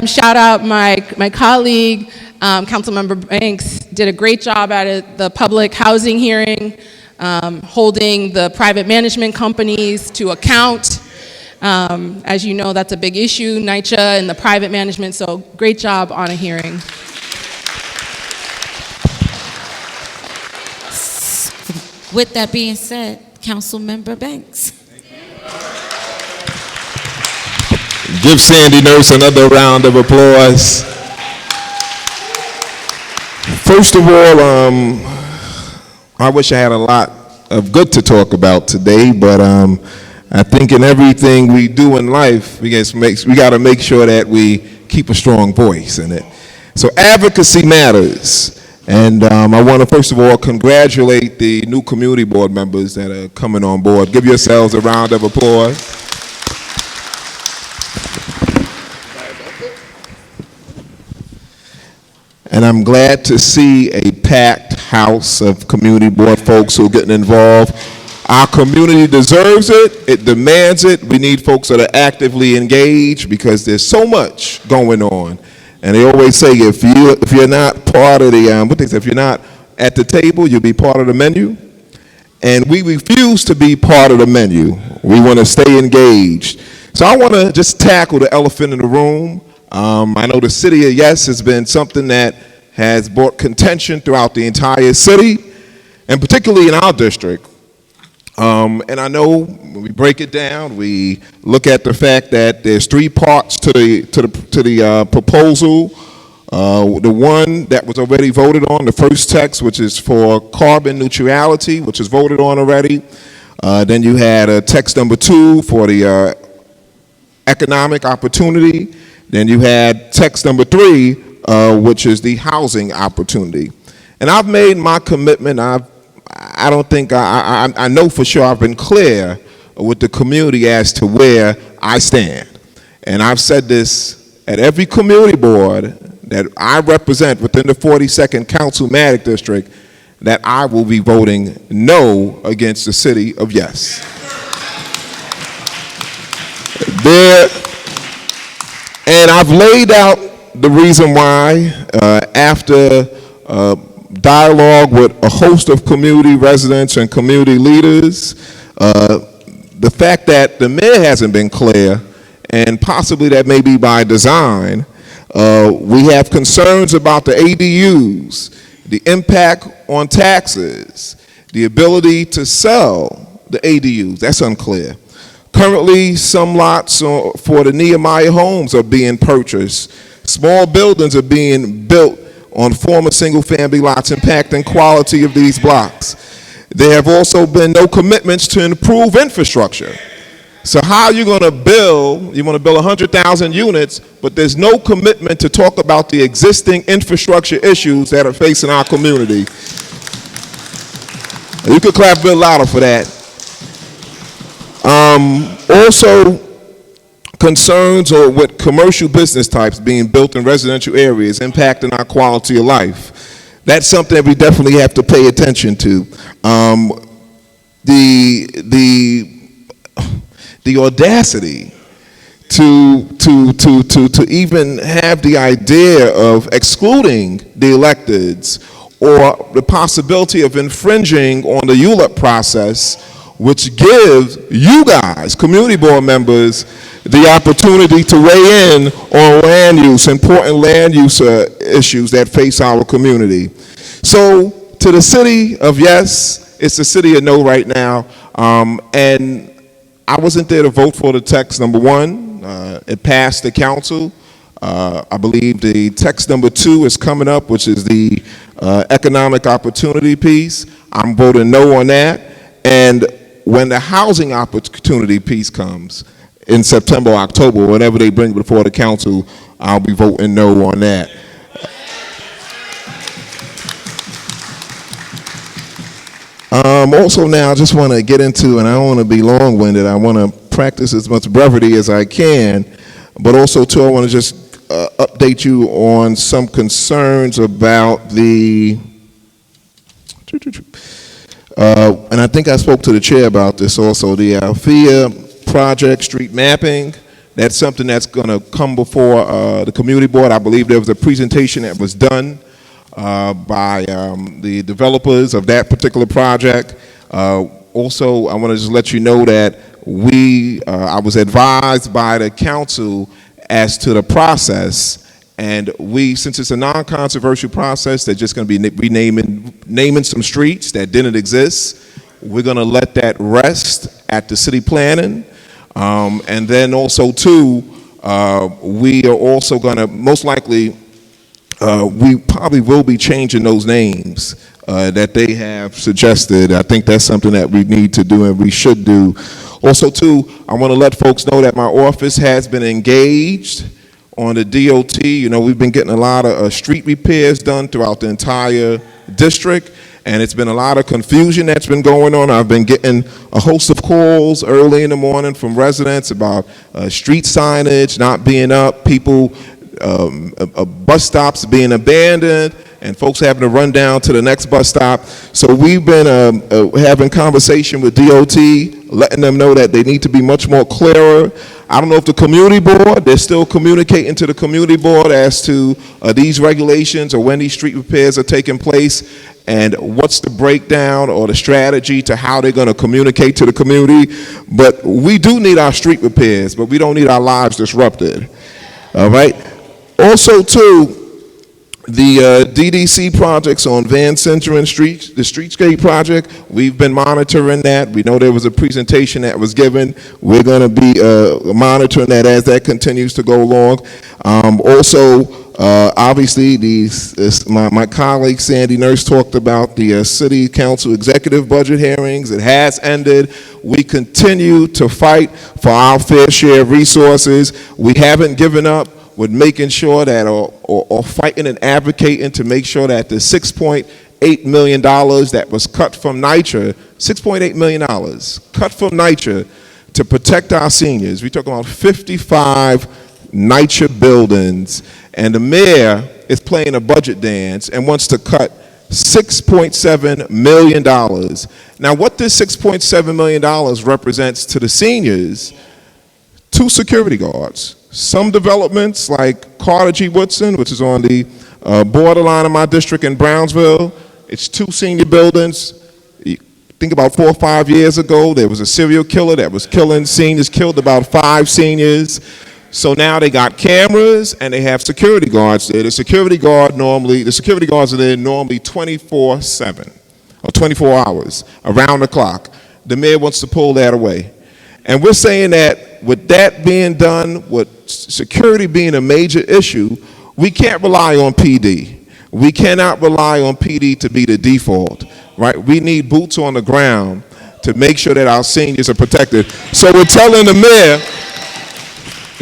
shout out my colleague, Councilmember Banks did a great job at it, the public housing hearing, holding the private management companies to account. As you know, that's a big issue, NYCHA and the private management, so great job on a hearing. With that being said, Councilmember Banks. Give Sandy Nurse another round of applause. First of all, I wish I had a lot of good to talk about today, but I think in everything we do in life, we got to make sure that we keep a strong voice in it. So advocacy matters. And I want to first of all congratulate the new community board members that are coming on board. Give yourselves a round of applause. And I'm glad to see a packed house of community board folks who are getting involved. Our community deserves it. It demands it. We need folks that are actively engaged because there's so much going on. And they always say if you're not part of the, if you're not at the table, you'll be part of the menu. And we refuse to be part of the menu. We want to stay engaged. So I want to just tackle the elephant in the room. I know the city of Yes has been something that has brought contention throughout the entire city, and particularly in our district. And I know when we break it down, we look at the fact that there's three parts to the proposal. The one that was already voted on, the first text, which is for carbon neutrality, which is voted on already. Then you had text number 2 for the economic opportunity. Then you had text number 3, which is the housing opportunity. And I've made my commitment. I don't think I know for sure I've been clear with the community as to where I stand. And I've said this at every community board that I represent within the 42nd Councilmatic District, that I will be voting no against the city of Yes. And I've laid out the reason why after dialogue with a host of community residents and community leaders. The fact that the mayor hasn't been clear, and possibly that may be by design, we have concerns about the ADUs, the impact on taxes, the ability to sell the ADUs, that's unclear. Currently, some lots for the Nehemiah homes are being purchased. Small buildings are being built on former single-family lots, impacting quality of these blocks. There have also been no commitments to improve infrastructure. So how are you going to build? You want to build 100,000 units, but there's no commitment to talk about the existing infrastructure issues that are facing our community. You could clap a bit louder for that. Also, concerns with commercial business types being built in residential areas impacting our quality of life. That's something that we definitely have to pay attention to. The audacity to even have the idea of excluding the electeds or the possibility of infringing on the ULEP process, which gives you guys, community board members, the opportunity to weigh in on land use, important land use issues that face our community. So to the city of yes, it's the city of no right now. And I wasn't there to vote for the text number 1. It passed the council. I believe the text number 2 is coming up, which is the economic opportunity piece. I'm voting no on that. And when the housing opportunity piece comes in September or October, whenever they bring it before the council, I'll be voting no on that. Also now, I just want to get into, and I don't want to be long-winded, I want to practice as much brevity as I can, but also too, I want to just update you on some concerns about the, and I think I spoke to the chair about this also, the Althea project street mapping. That's something that's going to come before the community board. I believe there was a presentation that was done by the developers of that particular project. Also, I want to just let you know that I was advised by the council as to the process, and since it's a non-controversial process, they're just going to be naming some streets that didn't exist. We're going to let that rest at the city planning, and then also too, we are also going to most likely. We probably will be changing those names that they have suggested. I think that's something that we need to do and we should do. Also, too, I want to let folks know that my office has been engaged on the DOT. You know, we've been getting a lot of street repairs done throughout the entire district, and it's been a lot of confusion that's been going on. I've been getting a host of calls early in the morning from residents about street signage not being up, people bus stops being abandoned, and folks having to run down to the next bus stop. So we've been having conversation with DOT, letting them know that they need to be much more clearer. I don't know if the community board, they're still communicating to the community board as to these regulations or when these street repairs are taking place, and what's the breakdown or the strategy to how they're going to communicate to the community. But we do need our street repairs, but we don't need our lives disrupted. All right? Also, too, the DDC projects on Van Centurin Street, the Streetscape project, we've been monitoring that. We know there was a presentation that was given. We're going to be monitoring that as that continues to go along. Obviously, my colleague Sandy Nurse talked about the City Council executive budget hearings. It has ended. We continue to fight for our fair share of resources. We haven't given up with making sure that, or fighting and advocating to make sure that the $6.8 million that was cut from NYCHA, $6.8 million cut from NYCHA to protect our seniors. We're talking about 55 NYCHA buildings, and the mayor is playing a budget dance and wants to cut $6.7 million. Now, what this $6.7 million represents to the seniors, 2 security guards. Some developments like Carter G. Woodson, which is on the borderline of my district in Brownsville, it's 2 senior buildings. Think about 4 or 5 years ago, there was a serial killer that was killing seniors, killed about 5 seniors. So now they got cameras and they have security guards there. The security guards are there normally 24/7 or 24 hours, around the clock. The mayor wants to pull that away. And we're saying that with that being done, with security being a major issue, we can't rely on PD. We cannot rely on PD to be the default, right? We need boots on the ground to make sure that our seniors are protected. So we're telling the mayor,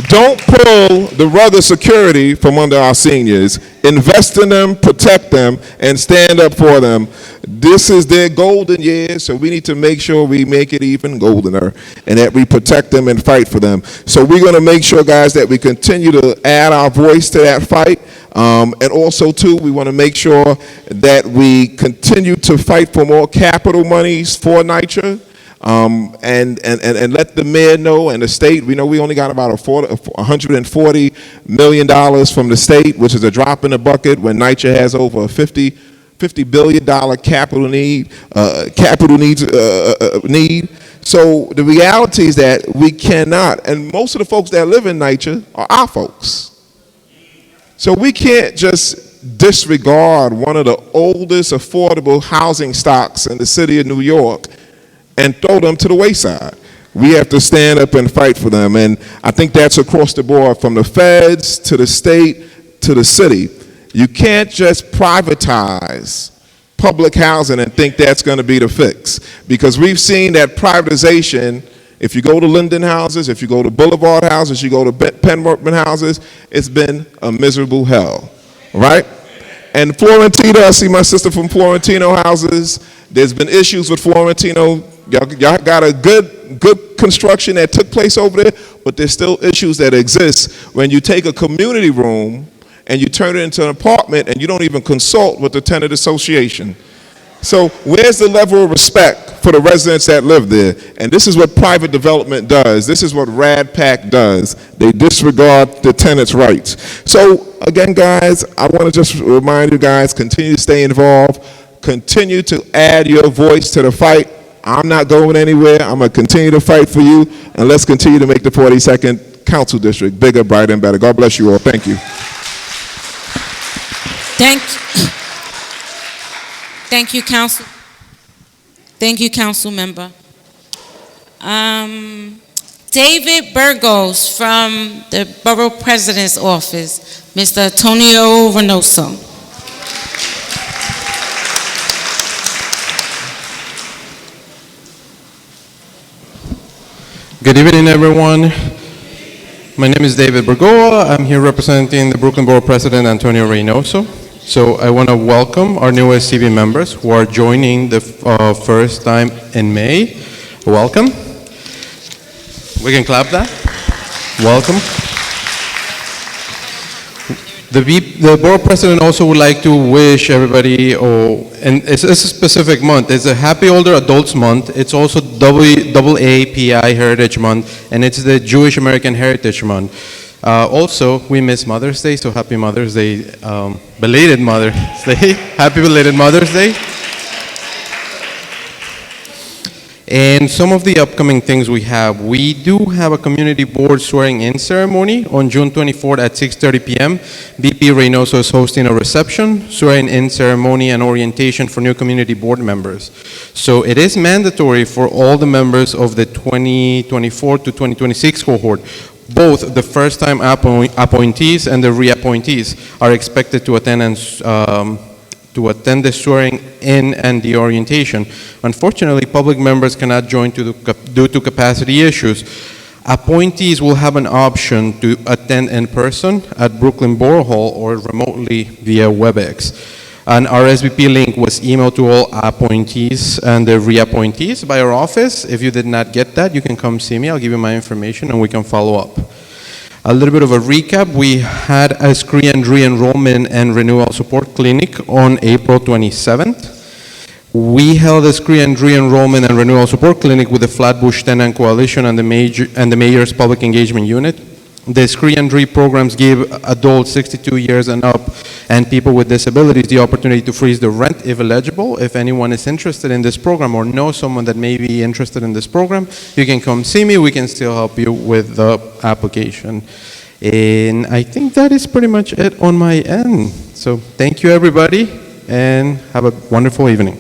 don't pull the rug of security from under our seniors. Invest in them, protect them, and stand up for them. This is their golden years, so we need to make sure we make it even goldener and that we protect them and fight for them. So we're going to make sure, guys, that we continue to add our voice to that fight. And also, too, we want to make sure that we continue to fight for more capital monies for NYCHA. And let the mayor know and the state. We know we only got about $140 million from the state, which is a drop in the bucket when NYCHA has over a $50 billion capital need. So the reality is that we cannot, and most of the folks that live in NYCHA are our folks. So we can't just disregard one of the oldest affordable housing stocks in the city of New York and throw them to the wayside. We have to stand up and fight for them, and I think that's across the board, from the feds to the state to the city. You can't just privatize public housing and think that's going to be the fix, because we've seen that privatization. If you go to Linden houses, if you go to Boulevard houses, you go to Penworkman houses, it's been a miserable hell, right? And Florentino, I see my sister from Florentino houses. There's been issues with Florentino. Y'all got a good construction that took place over there, but there's still issues that exist when you take a community room and you turn it into an apartment and you don't even consult with the tenant association. So where's the level of respect for the residents that live there? And this is what private development does. This is what Rad Pack does. They disregard the tenants' rights. So again, guys, I want to just remind you guys, continue to stay involved. Continue to add your voice to the fight. I'm not going anywhere. I'm going to continue to fight for you. And let's continue to make the 42nd Council District bigger, brighter, and better. God bless you all. Thank you. Thank you, Council. Thank you, Council Member. David Burgos from the Borough President's Office, Mr. Antonio Reynoso. Good evening, everyone. My name is David Burgoa. I'm here representing the Brooklyn Borough President, Antonio Reynoso. So I want to welcome our newest CB members who are joining the first time in May. Welcome. We can clap that. Welcome. The Borough President also would like to wish everybody, and it's a specific month. It's a Happy Older Adults Month. It's also AAPI Heritage Month, and it's the Jewish American Heritage Month. Also, we miss Mother's Day, so happy Mother's Day, belated Mother's Day. Happy belated Mother's Day. And some of the upcoming things we do have a community board swearing in ceremony on June 24th at 6:30 p.m. VP Reynoso is hosting a reception, swearing in ceremony, and orientation for new community board members. So it is mandatory for all the members of the 2024 to 2026 cohort. Both the first-time appointees and the reappointees are expected to attend the swearing in and the orientation. Unfortunately, public members cannot join due to capacity issues. Appointees will have an option to attend in person at Brooklyn Borough Hall or remotely via WebEx. An RSVP link was emailed to all appointees and the reappointees by our office. If you did not get that, you can come see me. I'll give you my information and we can follow up. A little bit of a recap. We had a screen and re-enrollment and renewal support clinic on April 27th. We held a screen and re-enrollment and renewal support clinic with the Flatbush Tenant Coalition and the Mayor's Public Engagement Unit. The screen and re programs give adults 62 years and up and people with disabilities the opportunity to freeze the rent if eligible. If anyone is interested in this program or knows someone that may be interested in this program, you can come see me. We can still help you with the application. And I think that is pretty much it on my end. So thank you, everybody, and have a wonderful evening.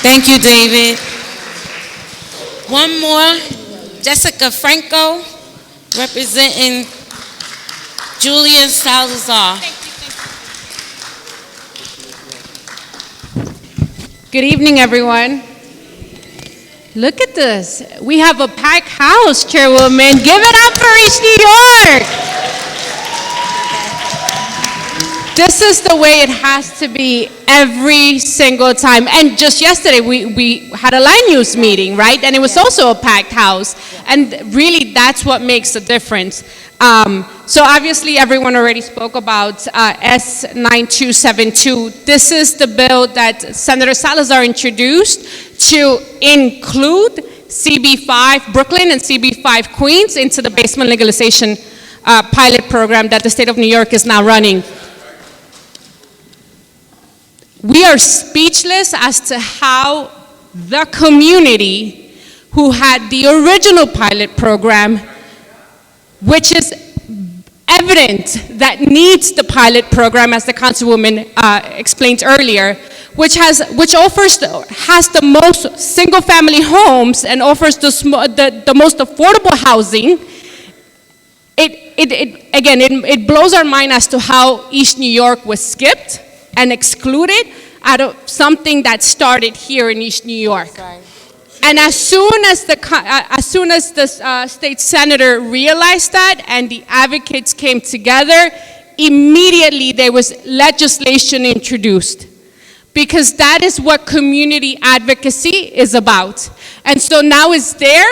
Thank you, David. One more, Jessica Franco, representing Julian Salazar. Good evening, everyone. Look at this. We have a packed house, Chairwoman. Give it up for East New York. This is the way it has to be every single time. And just yesterday, we had a line use meeting, right? And it was also a packed house. And really, that's what makes a difference. So obviously, everyone already spoke about S9272. This is the bill that Senator Salazar introduced to include CB5 Brooklyn and CB5 Queens into the basement legalization pilot program that the state of New York is now running. We are speechless as to how the community who had the original pilot program, which is evident student that needs the pilot program, as the councilwoman explained earlier, which has the most single-family homes and offers the most affordable housing. It blows our mind as to how East New York was skipped and excluded out of something that started here in East New York. And as soon as the state senator realized that and the advocates came together, immediately there was legislation introduced. Because that is what community advocacy is about. And so now it's there.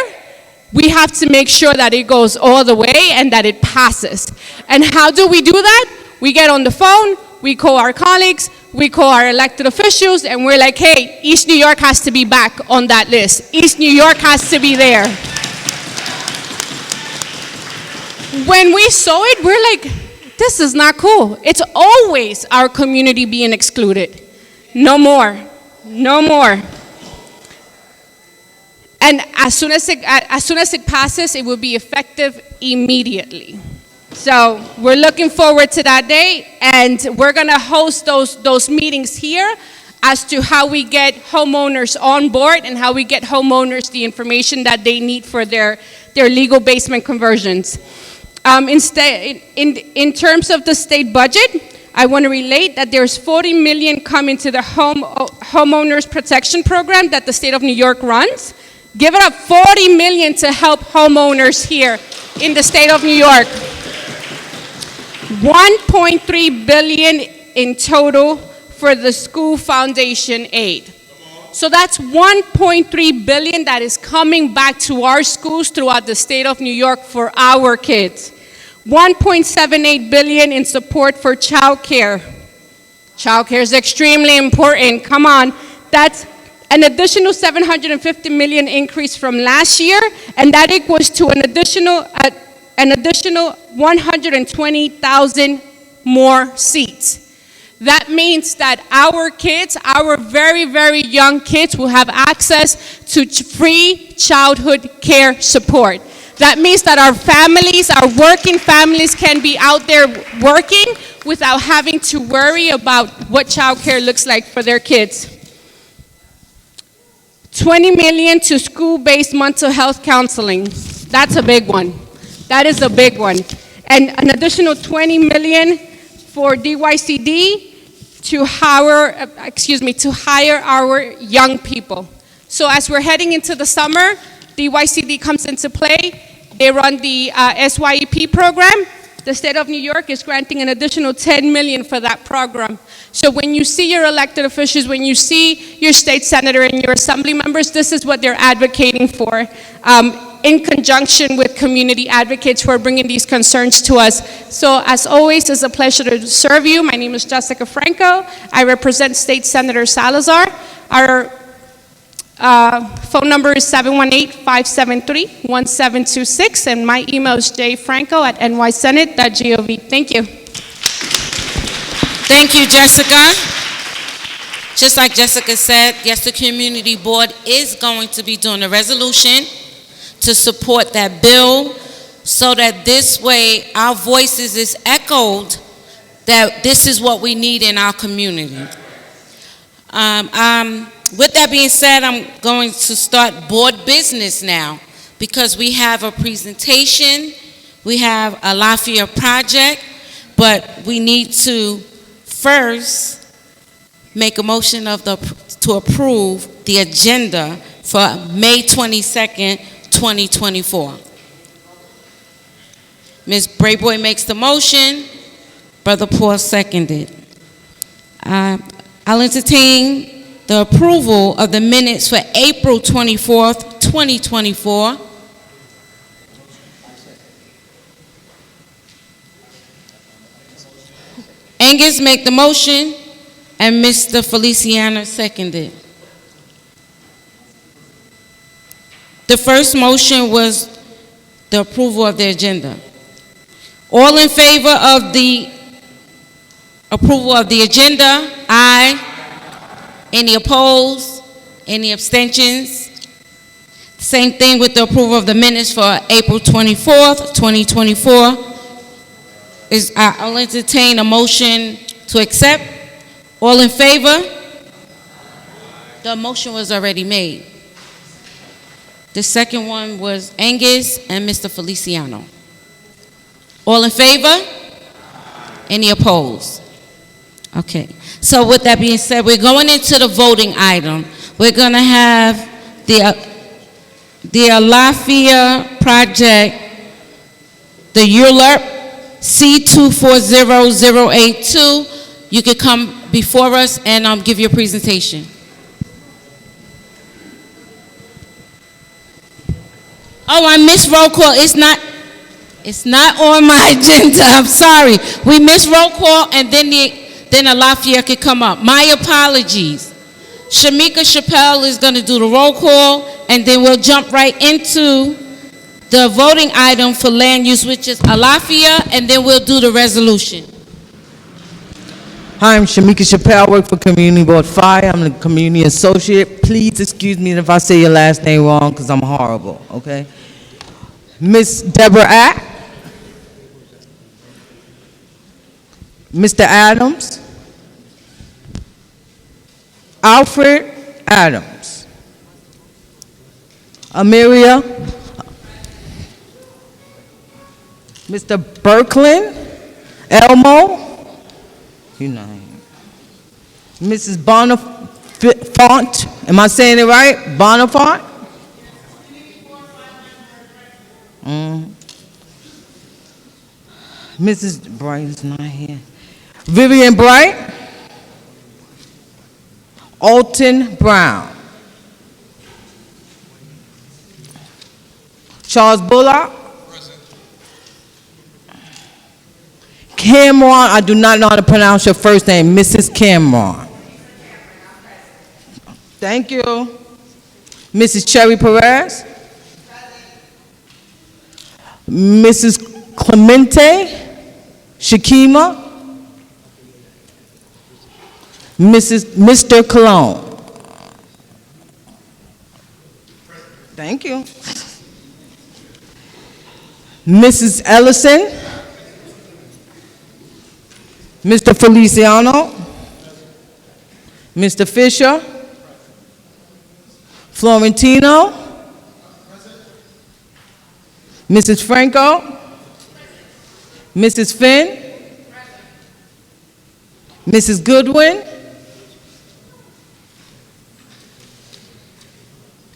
We have to make sure that it goes all the way and that it passes. And how do we do that? We get on the phone, we call our colleagues, we call our elected officials, and we're like, hey, East New York has to be back on that list. East New York has to be there. When we saw it, we're like, this is not cool. It's always our community being excluded. No more, no more. And as soon as it passes, it will be effective immediately. So we're looking forward to that day, and we're gonna host those meetings here as to how we get homeowners on board and how we get homeowners the information that they need for their legal basement conversions. In terms of the state budget, I want to relate that there's 40 million coming to the homeowners protection program that the state of New York runs. Give it up, 40 million to help homeowners here in the state of New York. 1.3 billion in total for the school foundation aid. So that's 1.3 billion that is coming back to our schools throughout the state of New York for our kids. 1.78 billion in support for childcare. Childcare is extremely important. Come on, that's an additional 750 million increase from last year, and that equals to an additional 120,000 more seats. That means that our kids, our very, very young kids, will have access to free childhood care support. That means that our families, our working families, can be out there working without having to worry about what childcare looks like for their kids. 20 million to school-based mental health counseling. That's a big one. That is a big one. And an additional 20 million for DYCD to hire our young people. So as we're heading into the summer, DYCD comes into play. They run the SYEP program. The state of New York is granting an additional 10 million for that program. So when you see your elected officials, when you see your state senator and your assembly members, this is what they're advocating for, in conjunction with community advocates who are bringing these concerns to us. So as always, it's a pleasure to serve you. My name is Jessica Franco. I represent State Senator Salazar. Our phone number is 718-573-1726, and my email is jfranco@nysenate.gov. Thank you. Thank you, Jessica. Just like Jessica said, yes, the community board is going to be doing a resolution to support that bill so that this way our voices is echoed that this is what we need in our community. With that being said, I'm going to start board business now because we have a presentation, we have a Lafayette project, but we need to first make a motion to approve the agenda for May 22nd, 2024. Ms. Brayboy makes the motion, Brother Paul seconded. I'll entertain the approval of the minutes for April 24th, 2024. Angus make the motion, and Mr. Feliciano seconded. The first motion was the approval of the agenda. All in favor of the approval of the agenda? Aye. Any opposed? Any abstentions? Same thing with the approval of the minutes for April 24th, 2024. I'll entertain a motion to accept. All in favor? The motion was already made. The second one was Angus and Mr. Feliciano. All in favor? Any opposed? Okay. So with that being said, we're going into the voting item. We're going to have the Alafia project, the ULERP C240082. You could come before us and give your presentation. Oh, I missed roll call. It's not on my agenda. I'm sorry. We missed roll call, and then Alafia could come up. My apologies. Shamika Chappelle is going to do the roll call, and then we'll jump right into the voting item for land use, which is Alafia, and then we'll do the resolution. Hi, I'm Shamika Chappelle. I work for Community Board 5. I'm the community associate. Please excuse me if I say your last name wrong, because I'm horrible, okay? Miss Deborah Ack. Mr. Adams. Alfred Adams. Amelia. Mr. Berklin. Elmo. You know him. Mrs. Bonifant. Am I saying it right? Bonifant? Mrs. Bright is not here. Vivian Bright. Alton Brown. Charles Bullock. Cameron, I do not know how to pronounce your first name. Mrs. Cameron. Thank you. Mrs. Cherry Perez. Mrs. Clemente. Shakima. Mr. Cologne. Thank you. Mrs. Ellison. Mr. Feliciano. Mr. Fisher. Florentino. Mrs. Franco. Mrs. Finn. Mrs. Goodwin.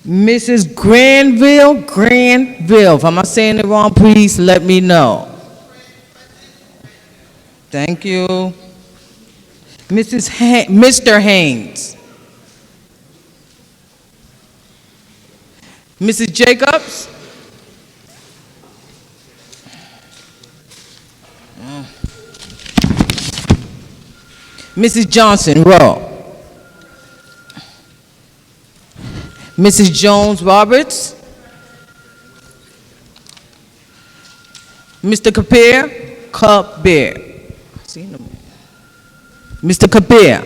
Mrs. Granville. If I'm not saying it wrong, please let me know. Thank you. Mr. Haynes. Mrs. Jacobs. Mrs. Johnson, row. Mrs. Jones Roberts. Mr. Kapir. Mr. Kabir.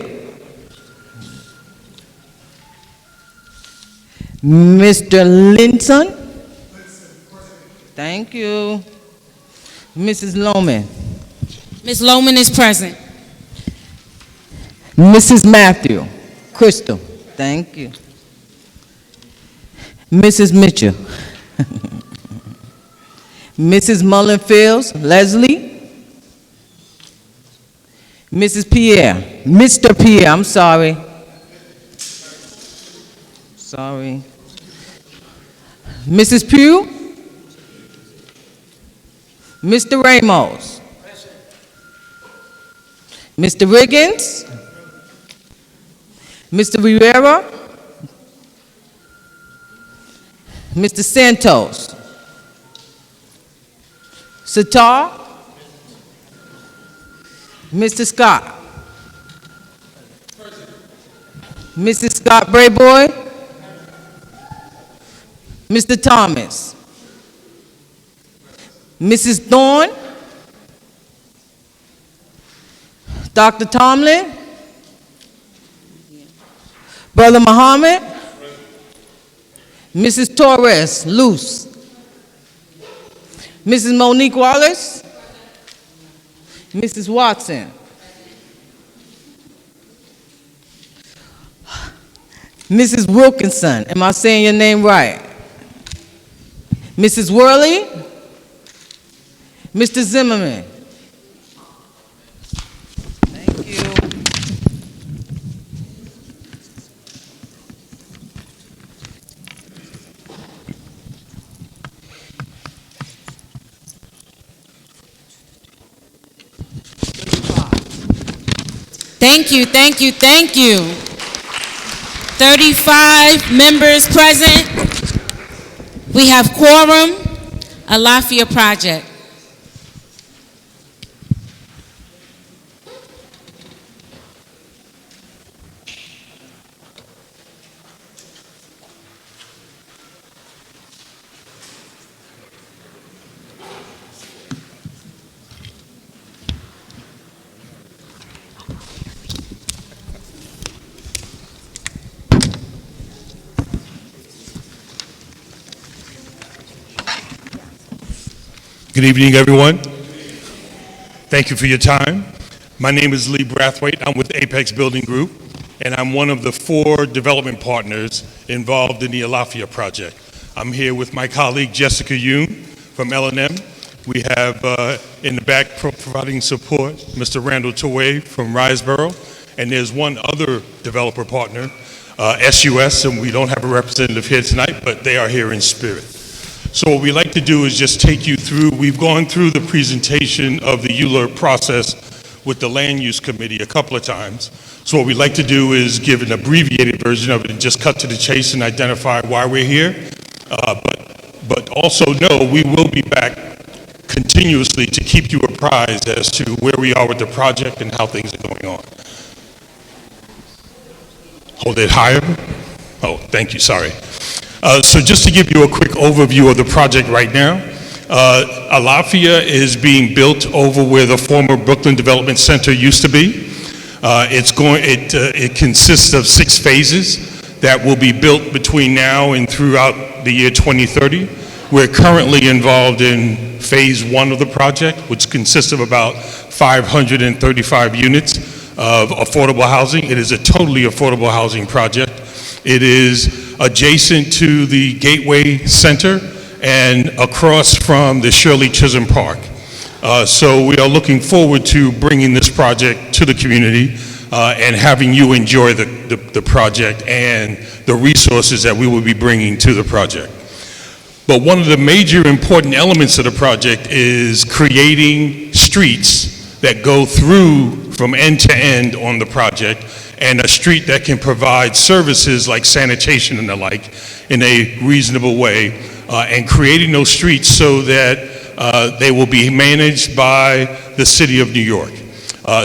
Mr. Linton. Thank you. Mrs. Loman. Ms. Loman is present. Mrs. Matthew. Crystal. Thank you. Mrs. Mitchell. Mrs. Mullen Fields. Leslie. Mrs. Pierre. Mr. Pierre, I'm sorry. Sorry. Mrs. Pugh. Mr. Ramos. Mr. Riggins. Mr. Rivera. Mr. Santos. Sitar. Mr. Scott. Mrs. Scott Brayboy. Mr. Thomas. Mrs. Thorne. Dr. Tomlin. Brother Muhammad. Mrs. Torres, Luce. Mrs. Monique Wallace. Mrs. Watson. Mrs. Wilkinson, am I saying your name right? Mrs. Worley? Mr. Zimmerman? Thank you. Thank you, thank you, thank you. 35 members present. We have quorum. Alafia project. Good evening, everyone. Thank you for your time. My name is Lee Brathwaite. I'm with Apex Building Group, and I'm one of the 4 development partners involved in the Alafia project. I'm here with my colleague Jessica Yoon from L&M. We have in the back providing support Mr. Randall Taway from Riseboro, and there's one other developer partner, SUS, and we don't have a representative here tonight, but they are here in spirit. So what we like to do is just take you through, we've gone through the presentation of the ULURP process with the Land Use Committee a couple of times. So what we like to do is give an abbreviated version of it and just cut to the chase and identify why we're here. But also know we will be back continuously to keep you apprised as to where we are with the project and how things are going on. Hold it higher. Oh, thank you, sorry. So just to give you a quick overview of the project right now, Alafia is being built over where the former Brooklyn Development Center used to be. It consists of 6 phases that will be built between now and throughout the year 2030. We're currently involved in phase 1 of the project, which consists of about 535 units of affordable housing. It is a totally affordable housing project. It is adjacent to the Gateway Center and across from the Shirley Chisholm Park. So we are looking forward to bringing this project to the community and having you enjoy the project and the resources that we will be bringing to the project. But one of the major important elements of the project is creating streets that go through from end to end on the project, and a street that can provide services like sanitation and the like in a reasonable way, and creating those streets so that they will be managed by the City of New York.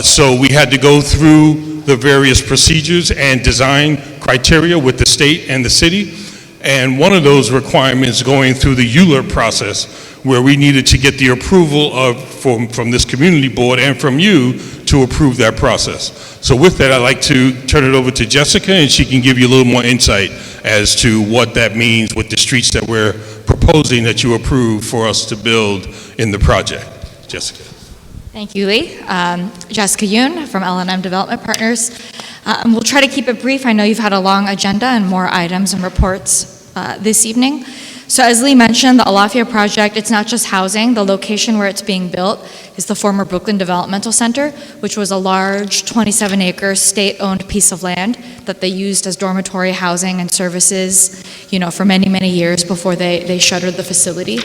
So we had to go through the various procedures and design criteria with the state and the city, and one of those requirements going through the ULURP process, where we needed to get the approval from this community board and from you to approve that process. So with that, I'd like to turn it over to Jessica, and she can give you a little more insight as to what that means with the streets that we're proposing that you approve for us to build in the project. Jessica. Thank you, Lee. Jessica Yoon from L&M Development Partners. We'll try to keep it brief. I know you've had a long agenda and more items and reports this evening. So as Lee mentioned, the Alafia project, it's not just housing. The location where it's being built is the former Brooklyn Developmental Center, which was a large 27-acre state-owned piece of land that they used as dormitory housing and services, for many, many years before they shuttered the facility.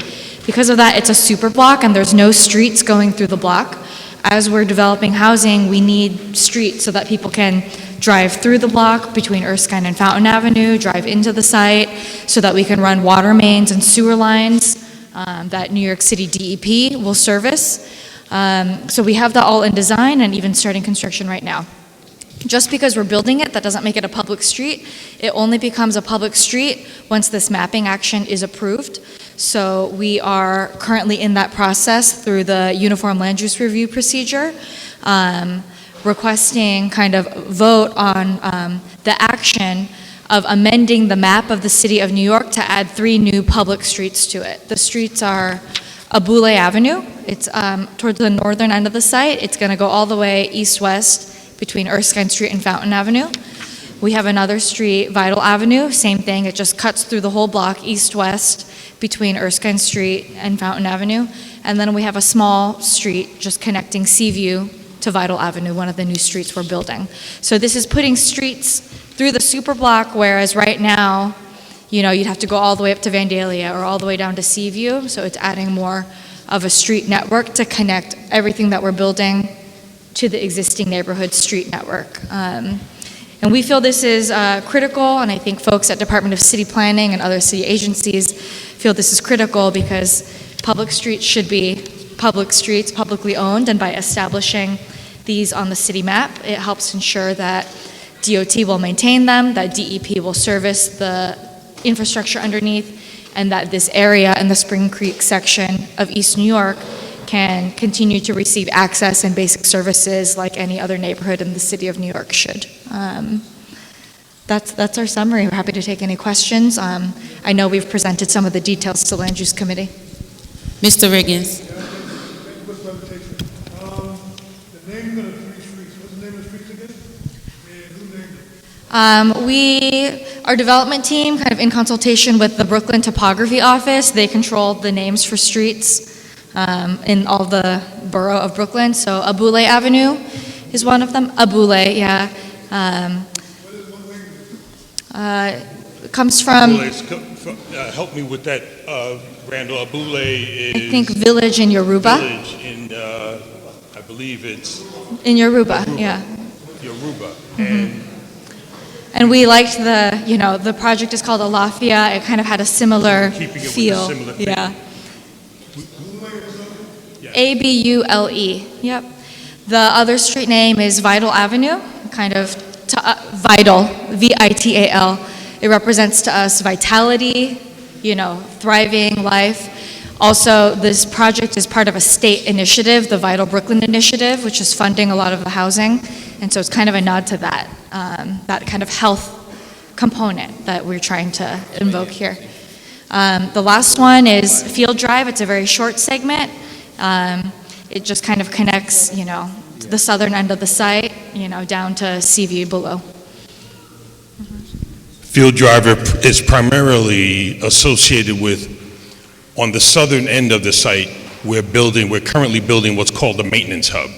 Because of that, it's a super block and there's no streets going through the block. As we're developing housing, we need streets so that people can drive through the block between Erskine and Fountain Avenue, drive into the site so that we can run water mains and sewer lines that New York City DEP will service. So we have that all in design and even starting construction right now. Just because we're building it, that doesn't make it a public street. It only becomes a public street once this mapping action is approved. So we are currently in that process through the Uniform Land Use Review procedure, requesting kind of vote on the action of amending the map of the City of New York to add 3 new public streets to it. The streets are Abule Avenue, It's towards the northern end of the site. It's going to go all the way east-west between Erskine Street and Fountain Avenue. We have another street, Vital Avenue, same thing. It just cuts through the whole block east-west between Erskine Street and Fountain Avenue. And then we have a small street just connecting Seaview to Vital Avenue, one of the new streets we're building. So this is putting streets through the super block, whereas right now, you'd have to go all the way up to Vandalia or all the way down to Seaview. So it's adding more of a street network to connect everything that we're building to the existing neighborhood street network. And we feel this is critical, and I think folks at Department of City Planning and other city agencies feel this is critical because public streets should be public streets, publicly owned, and by establishing these on the city map, it helps ensure that DOT will maintain them, that DEP will service the infrastructure underneath, and that this area in the Spring Creek section of East New York can continue to receive access and basic services like any other neighborhood in the city of New York should. That's our summary. We're happy to take any questions. I know we've presented some of the details to Land Use Committee. Mr. Riggins. Our development team, kind of in consultation with the Brooklyn Topography Office, they control the names for streets in all the borough of Brooklyn. So Abule Avenue is one of them. Abule, yeah. Comes from... help me with that, Randall. Abule is... I think village in Yoruba. Village in, I believe it's... In Yoruba, yeah. Yoruba. Mm-hmm. And we liked the project is called Alafia. It kind of had a similar feel. Yeah. Abule. Yep. The other street name is Vital Avenue, kind of vital, VITAL. It represents to us vitality, thriving life. Also, this project is part of a state initiative, the Vital Brooklyn Initiative, which is funding a lot of the housing. And so it's kind of a nod to that, that kind of health component that we're trying to invoke here. The last one is Field Drive. It's a very short segment. It just kind of connects, the southern end of the site, down to Seaview below. Field Drive is primarily associated with, on the southern end of the site, we're currently building what's called the maintenance hub.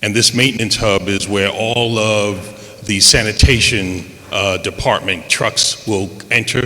And this maintenance hub is where all of the sanitation department trucks will enter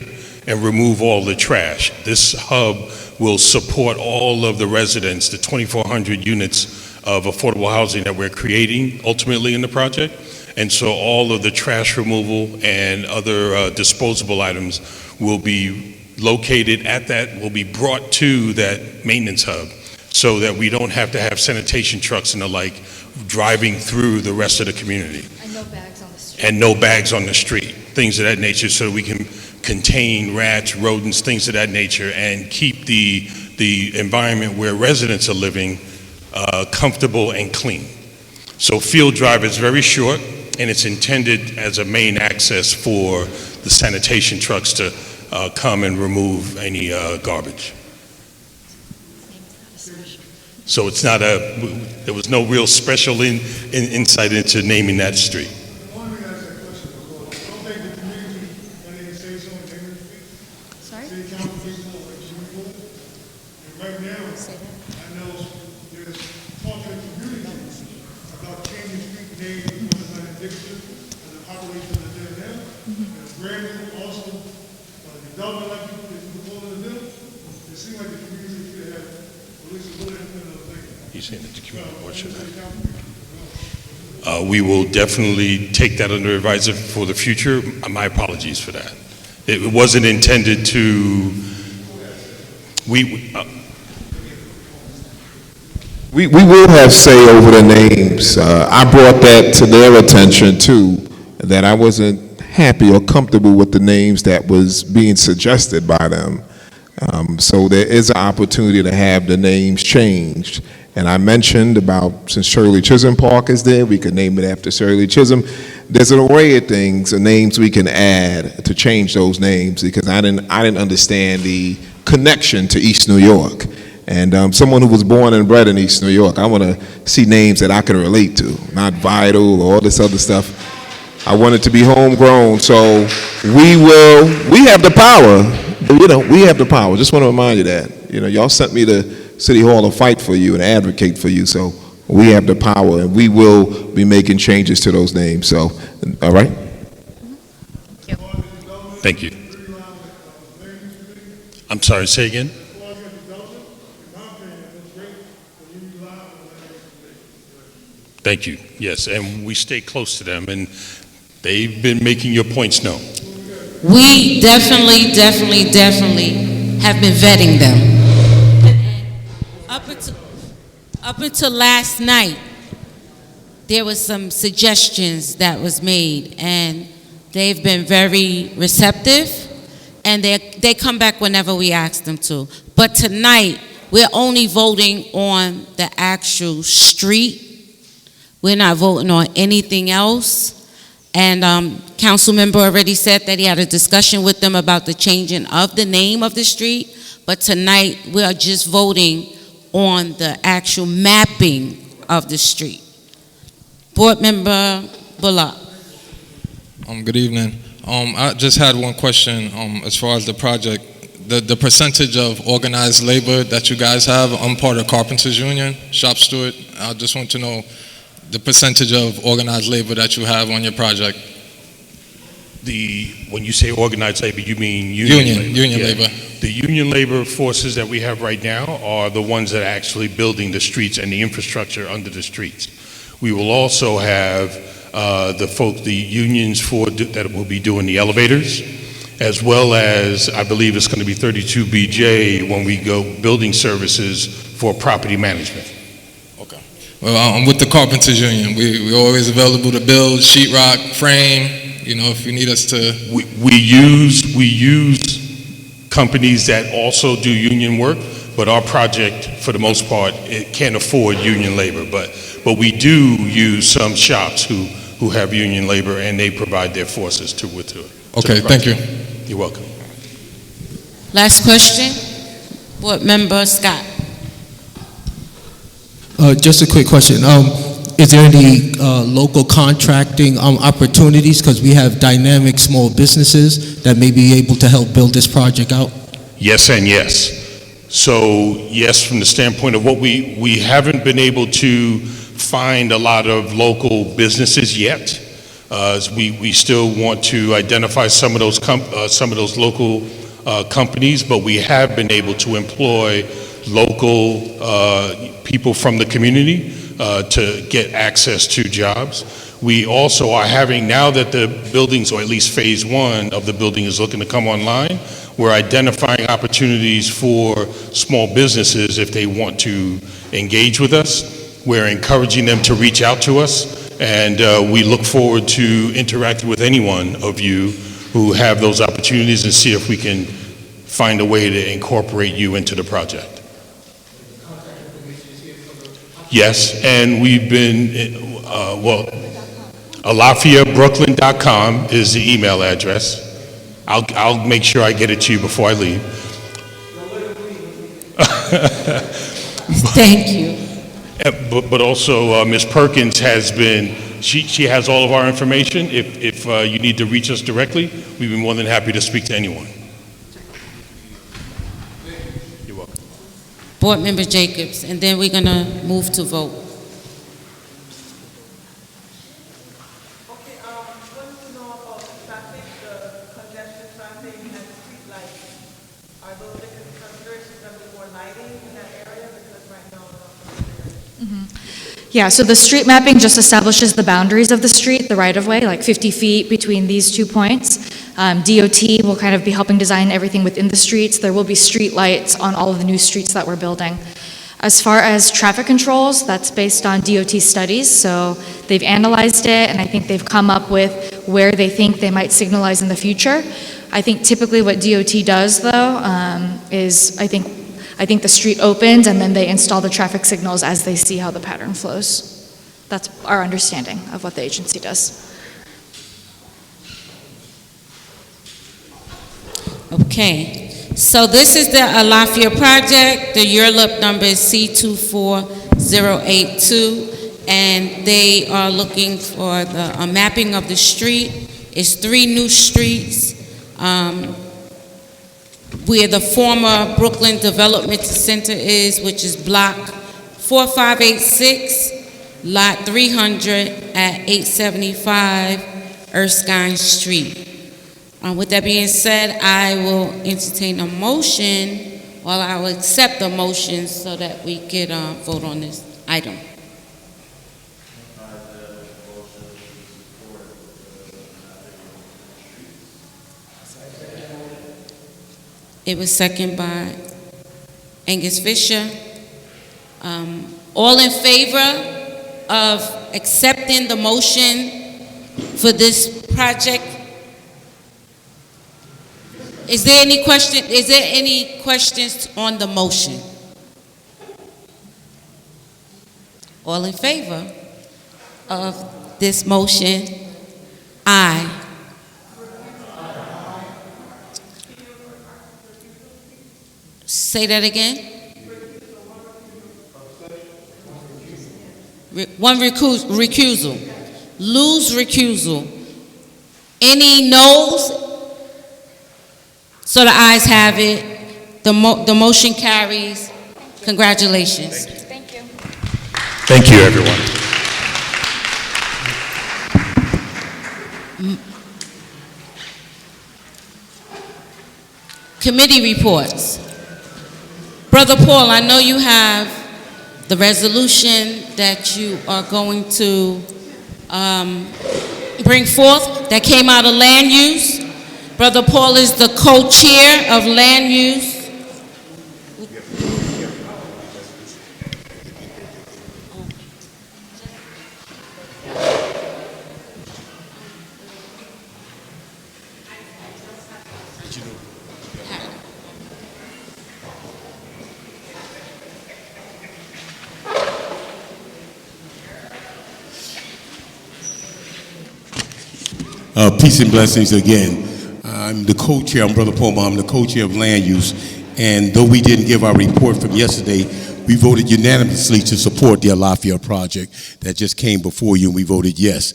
and remove all the trash. This hub will support all of the residents, the 2,400 units of affordable housing that we're creating ultimately in the project. And so all of the trash removal and other disposable items will be located at that, will be brought to that maintenance hub so that we don't have to have sanitation trucks and the like driving through the rest of the community. And no bags on the street. And no bags on the street, things of that nature, so we can contain rats, rodents, things of that nature, and keep the environment where residents are living comfortable and clean. So Field Drive is very short, and it's intended as a main access for the sanitation trucks to come and remove any garbage. So it's not there was no real special insight into naming that street. Sorry? Right now, I know there's talk in the community about changing street names because of addiction and the population that's there now. And Brandon also, development like you call it new, it seems like the community should have at least a little bit of thing. He's saying that the community board should have. We will definitely take that under advisor for the future. My apologies for that. It wasn't intended to, We will have say over the names. I brought that to their attention too, that I wasn't happy or comfortable with the names that was being suggested by them. So there is an opportunity to have the names changed. And I mentioned about, since Shirley Chisholm Park is there, we could name it after Shirley Chisholm. There's an array of things, names we can add to change those names, because I didn't understand the connection to East New York. And someone who was born and bred in East New York, I want to see names that I can relate to, not Vital or all this other stuff. I want it to be homegrown, so we have the power. We have the power. Just want to remind you that. Y'all sent me to City Hall to fight for you and advocate for you, so we have the power, and we will be making changes to those names. So, all right? Thank you. I'm sorry, say again? Thank you. Yes, and we stay close to them, and they've been making your points known. We definitely have been vetting them. Up until last night, there was some suggestions that was made, and they've been very receptive, and they come back whenever we ask them to. But tonight, we're only voting on the actual street. We're not voting on anything else. And council member already said that he had a discussion with them about the changing of the name of the street. But tonight, we are just voting on the actual mapping of the street. Board Member Bullock. Good evening. I just had one question as far as the project. The percentage of organized labor that you guys have. I'm part of Carpenters Union, shop steward. I just want to know the percentage of organized labor that you have on your project. When you say organized labor, you mean union labor? Union labor. The union labor forces that we have right now are the ones that are actually building the streets and the infrastructure under the streets. We will also have the unions that will be doing the elevators, as well as, I believe it's going to be 32BJ when we go building services for property management. Well, I'm with the Carpenters Union. We're always available to build sheetrock, frame. If you need us to. We use companies that also do union work, but our project, for the most part, it can't afford union labor. But we do use some shops who have union labor, and they provide their forces to it. Okay, thank you. You're welcome. Last question, Board Member Scott. Just a quick question. Is there any local contracting opportunities? Because we have dynamic small businesses that may be able to help build this project out. Yes and yes. So yes, from the standpoint of what we haven't been able to find a lot of local businesses yet. We still want to identify some of those local companies, but we have been able to employ local people from the community to get access to jobs. We also are having, now that the buildings, or at least phase one of the building is looking to come online, we're identifying opportunities for small businesses if they want to engage with us. We're encouraging them to reach out to us, and we look forward to interacting with any one of you who have those opportunities and see if we can find a way to incorporate you into the project. Yes, and we've been, alafiabrooklyn.com is the email address. I'll make sure I get it to you before I leave. Thank you. But also, Ms. Perkins has been, she has all of our information. If you need to reach us directly, we'd be more than happy to speak to anyone. You're welcome. Board Member Jacobs, and then we're going to move to vote. Yeah, so the street mapping just establishes the boundaries of the street, the right-of-way, like 50 feet between these 2 points. DOT will kind of be helping design everything within the streets. There will be street lights on all of the new streets that we're building. As far as traffic controls, that's based on DOT studies, so they've analyzed it, and I think they've come up with where they think they might signalize in the future. I think typically what DOT does, though, is I think the street opens and then they install the traffic signals as they see how the pattern flows. That's our understanding of what the agency does. Okay. So this is the Alafia project. The URLIP number is C24082, and they are looking for the mapping of the street. It's 3 new streets where the former Brooklyn Development Center is, which is block 4586, lot 300 at 875 Erskine Street. With that being said, I will entertain a motion, or I will accept the motion so that we could vote on this item. It was seconded by Angus Fisher. All in favor of accepting the motion for this project? Is there any questions on the motion? All in favor of this motion? Aye. Say that again. One recusal. Lose recusal. Any noes? So the ayes have it. The motion carries. Congratulations. Thank you. Thank you, everyone. Committee reports. Brother Paul, I know you have the resolution that you are going to bring forth that came out of land use. Brother Paul is the co-chair of land use. Peace and blessings again. I'm the co-chair, I'm Brother Paul, I'm the co-chair of land use, and though we didn't give our report from yesterday, we voted unanimously to support the Alafia project that just came before you, and we voted yes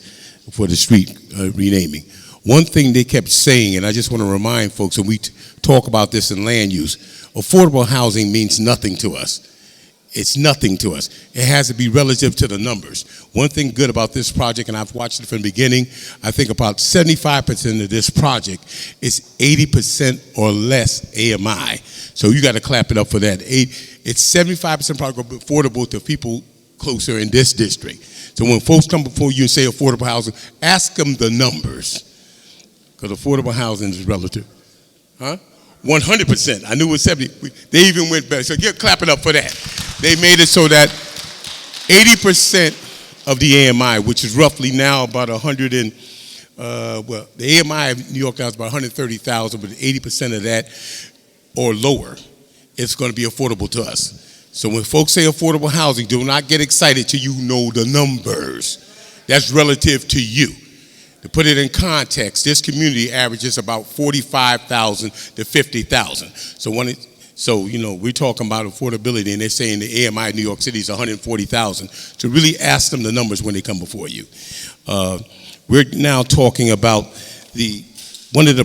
for the street renaming. One thing they kept saying, and I just want to remind folks, when we talk about this in land use, affordable housing means nothing to us. It's nothing to us. It has to be relative to the numbers. One thing good about this project, and I've watched it from the beginning, I think about 75% of this project is 80% or less AMI. So you got to clap it up for that. It's 75% probably affordable to people closer in this district. So when folks come before you and say affordable housing, ask them the numbers, because affordable housing is relative. Huh? 100%. I knew it was 70. They even went better. So clap it up for that. They made it so that 80% of the AMI, which is roughly now about 100 and, the AMI of New York now is about 130,000, but 80% of that or lower, it's going to be affordable to us. So when folks say affordable housing, do not get excited till you know the numbers. That's relative to you. To put it in context, this community averages about 45,000 to 50,000. So we're talking about affordability, and they're saying the AMI in New York City is 140,000. So really ask them the numbers when they come before you. We're now talking about one of the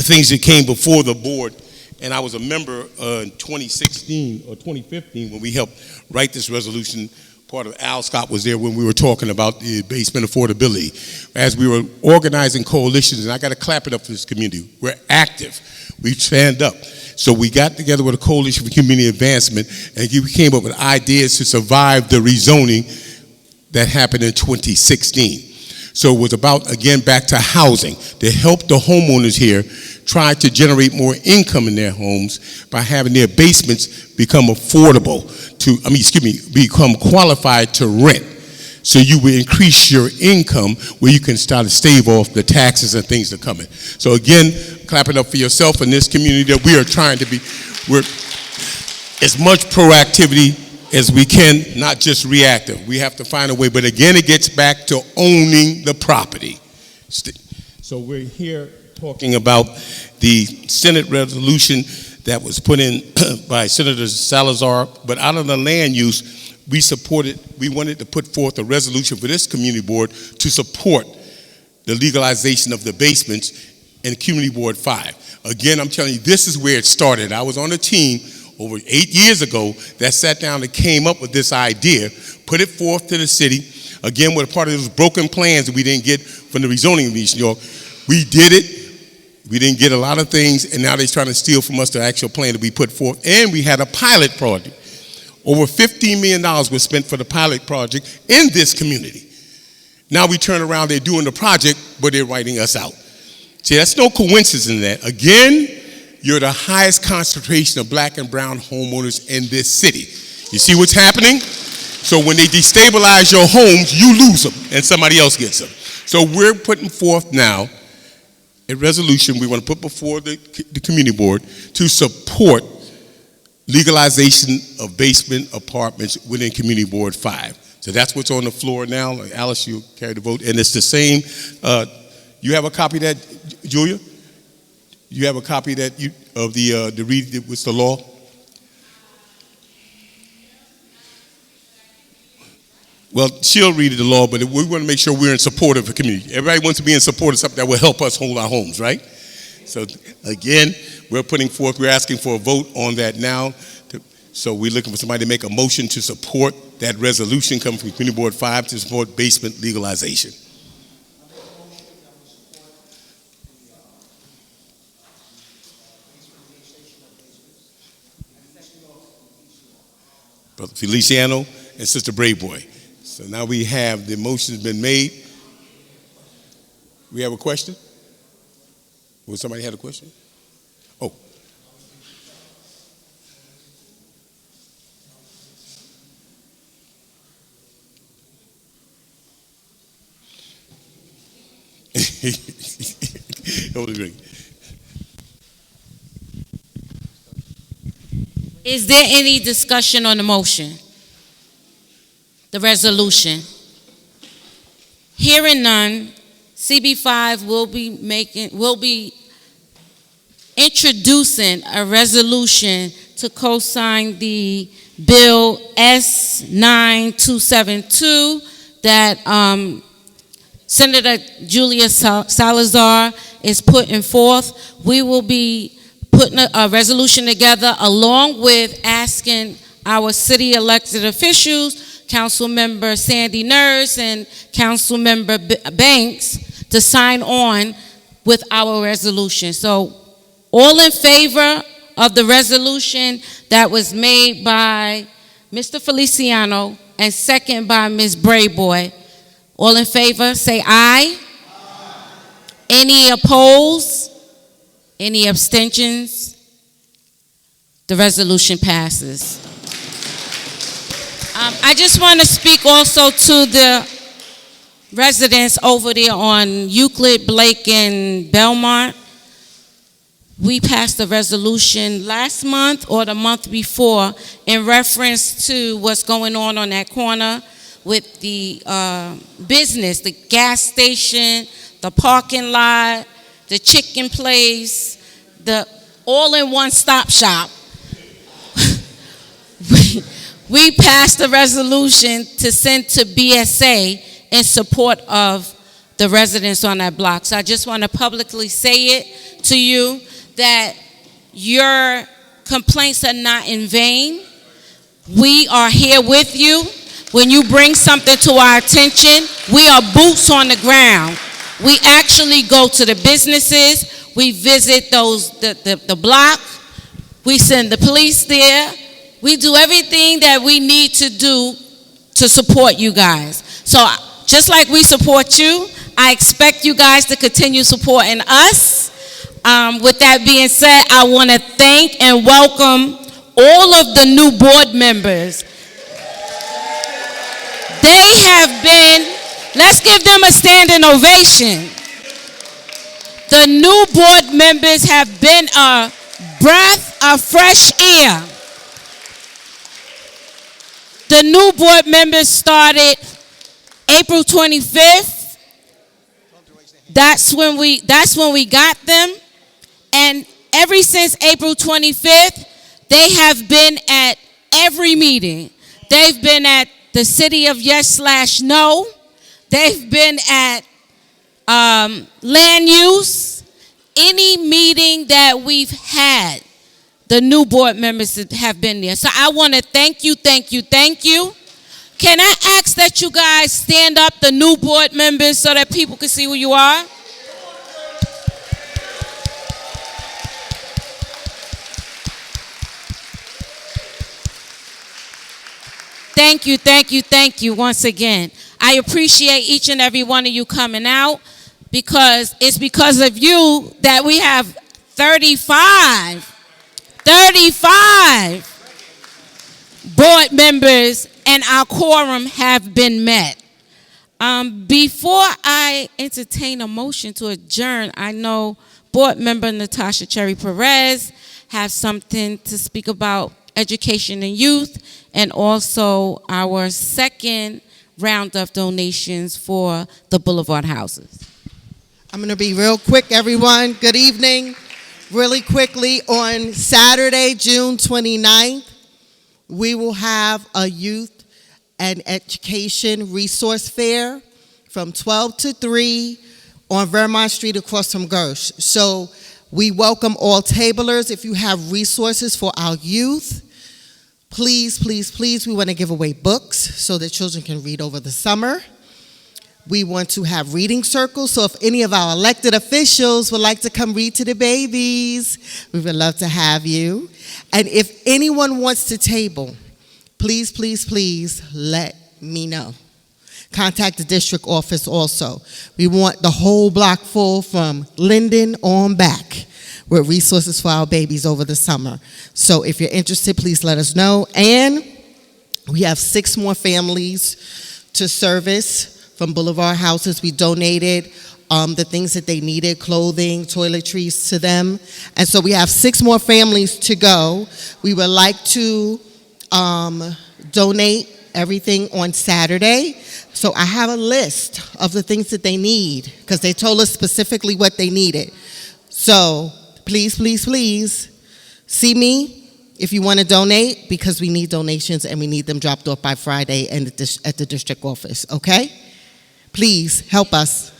things that came before the board, and I was a member in 2016 or 2015 when we helped write this resolution. Part of Al Scott was there when we were talking about the basement affordability. As we were organizing coalitions, and I got to clap it up for this community. We're active. We stand up. So we got together with a coalition for community advancement, and we came up with ideas to survive the rezoning that happened in 2016. So it was about, again, back to housing, to help the homeowners here try to generate more income in their homes by having their basements become affordable become qualified to rent. So you will increase your income where you can start to stave off the taxes and things that are coming. So again, clap it up for yourself in this community that we are trying to be, as much proactivity as we can, not just reactive. We have to find a way, but again, it gets back to owning the property. So we're here talking about the Senate resolution that was put in by Senator Salazar, but out of the land use, we wanted to put forth a resolution for this community board to support the legalization of the basements in Community Board 5. Again, I'm telling you, this is where it started. I was on a team over 8 years ago that sat down and came up with this idea, put it forth to the city. Again, we're part of those broken plans that we didn't get from the rezoning of East New York. We did it. We didn't get a lot of things, and now they're trying to steal from us the actual plan that we put forth. And we had a pilot project. Over $15 million was spent for the pilot project in this community. Now we turn around, they're doing the project, but they're writing us out. See, that's no coincidence in that. Again, you're the highest concentration of black and brown homeowners in this city. You see what's happening? So when they destabilize your homes, you lose them, and somebody else gets them. So we're putting forth now a resolution we want to put before the community board to support legalization of basement apartments within Community Board 5. So that's what's on the floor now. Like Alice, you carry the vote. And it's the same. You have a copy of that, Julia? You have a copy of that of the read what's the law? Well, she'll read the law, but we want to make sure we're in support of the community. Everybody wants to be in support of something that will help us hold our homes, right? So again, we're asking for a vote on that now. So we're looking for somebody to make a motion to support that resolution coming from Community Board 5 to support basement legalization. Brother Feliciano and Sister Braveboy. So now we have the motion's been made. We have a question? Well, somebody had a question? Oh. Is there any discussion on the motion? The resolution? Hearing none, CB5 will be introducing a resolution to co-sign the bill S9272 that Senator Julia Salazar is putting forth. We will be putting a resolution together along with asking our city elected officials, Councilmember Sandy Nurse and Councilmember Banks, to sign on with our resolution. So all in favor of the resolution that was made by Mr. Feliciano and second by Ms. Brayboy, all in favor, say aye. Any opposed? Any abstentions? The resolution passes. I just want to speak also to the residents over there on Euclid, Blake, and Belmont. We passed a resolution last month or the month before in reference to what's going on that corner with the business, the gas station, the parking lot, the chicken place, the all-in-one stop shop. We passed a resolution to send to BSA in support of the residents on that block. So I just want to publicly say it to you that your complaints are not in vain. We are here with you. When you bring something to our attention, we are boots on the ground. We actually go to the businesses. We visit the block. We send the police there. We do everything that we need to do to support you guys. So just like we support you, I expect you guys to continue supporting us. With that being said, I want to thank and welcome all of the new board members. They have been, let's give them a standing ovation. The new board members have been a breath of fresh air. The new board members started April 25th. That's when we got them. And ever since April 25th, they have been at every meeting. They've been at the City of Yes/No. They've been at land use. Any meeting that we've had, the new board members have been there. So I want to thank you, thank you, thank you. Can I ask that you guys stand up, the new board members, so that people can see who you are? Thank you, thank you, thank you once again. I appreciate each and every one of you coming out, because it's because of you that we have 35 board members, and our quorum have been met. Before I entertain a motion to adjourn, I know board member Natasha Cherry Perez has something to speak about education and youth, and also our second round of donations for the Boulevard houses. I'm going to be real quick, everyone. Good evening. Really quickly, on Saturday, June 29th, we will have a youth and education resource fair from 12 to 3 on Vermont Street across from Gersh. So we welcome all tablers. If you have resources for our youth, please, please, please, we want to give away books so that children can read over the summer. We want to have reading circles, so if any of our elected officials would like to come read to the babies, we would love to have you. And if anyone wants to table, please, please, please let me know. Contact the district office also. We want the whole block full from Linden on back with resources for our babies over the summer. So if you're interested, please let us know. And we have 6 more families to service from Boulevard Houses. We donated the things that they needed, clothing, toiletries to them. And so we have 6 more families to go. We would like to donate everything on Saturday. So I have a list of the things that they need, because they told us specifically what they needed. So please, please, please see me if you want to donate, because we need donations and we need them dropped off by Friday and at the district office, okay? Please help us.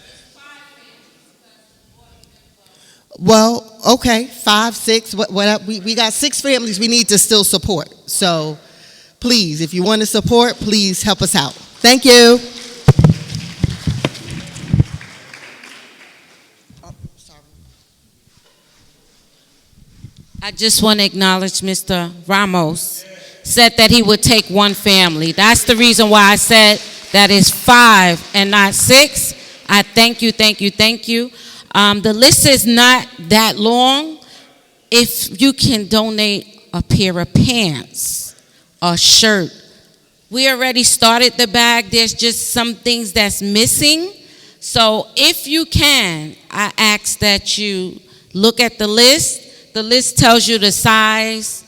Well, okay, 5, 6, what we got 6 families we need to still support. So please, if you want to support, please help us out. Thank you. I just want to acknowledge Mr. Ramos said that he would take 1 family. That's the reason why I said that is 5 and not 6. I thank you, thank you, thank you. The list is not that long. If you can donate a pair of pants, a shirt. We already started the bag. There's just some things that's missing. So if you can, I ask that you look at the list. The list tells you the size.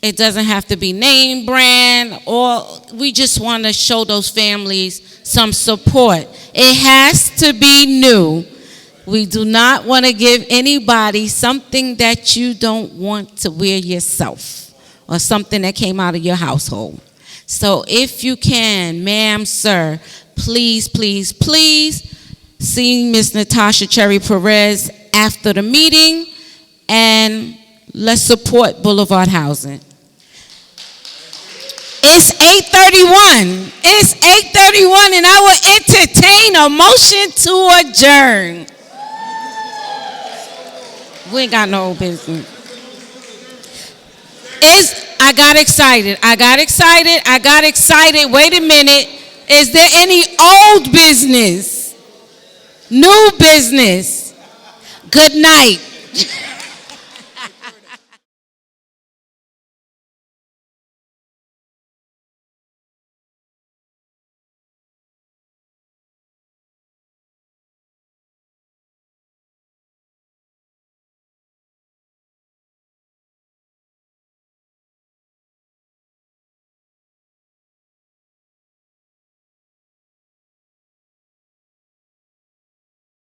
It doesn't have to be name brand, or we just want to show those families some support. It has to be new. We do not want to give anybody something that you don't want to wear yourself, or something that came out of your household. So if you can, ma'am, sir, please, please, please see Ms. Natasha Cherry Perez after the meeting, and let's support Boulevard Housing. It's 8:31. It's 8:31, and I will entertain a motion to adjourn. We ain't got no business. I got excited. Wait a minute. Is there any old business? New business? Good night.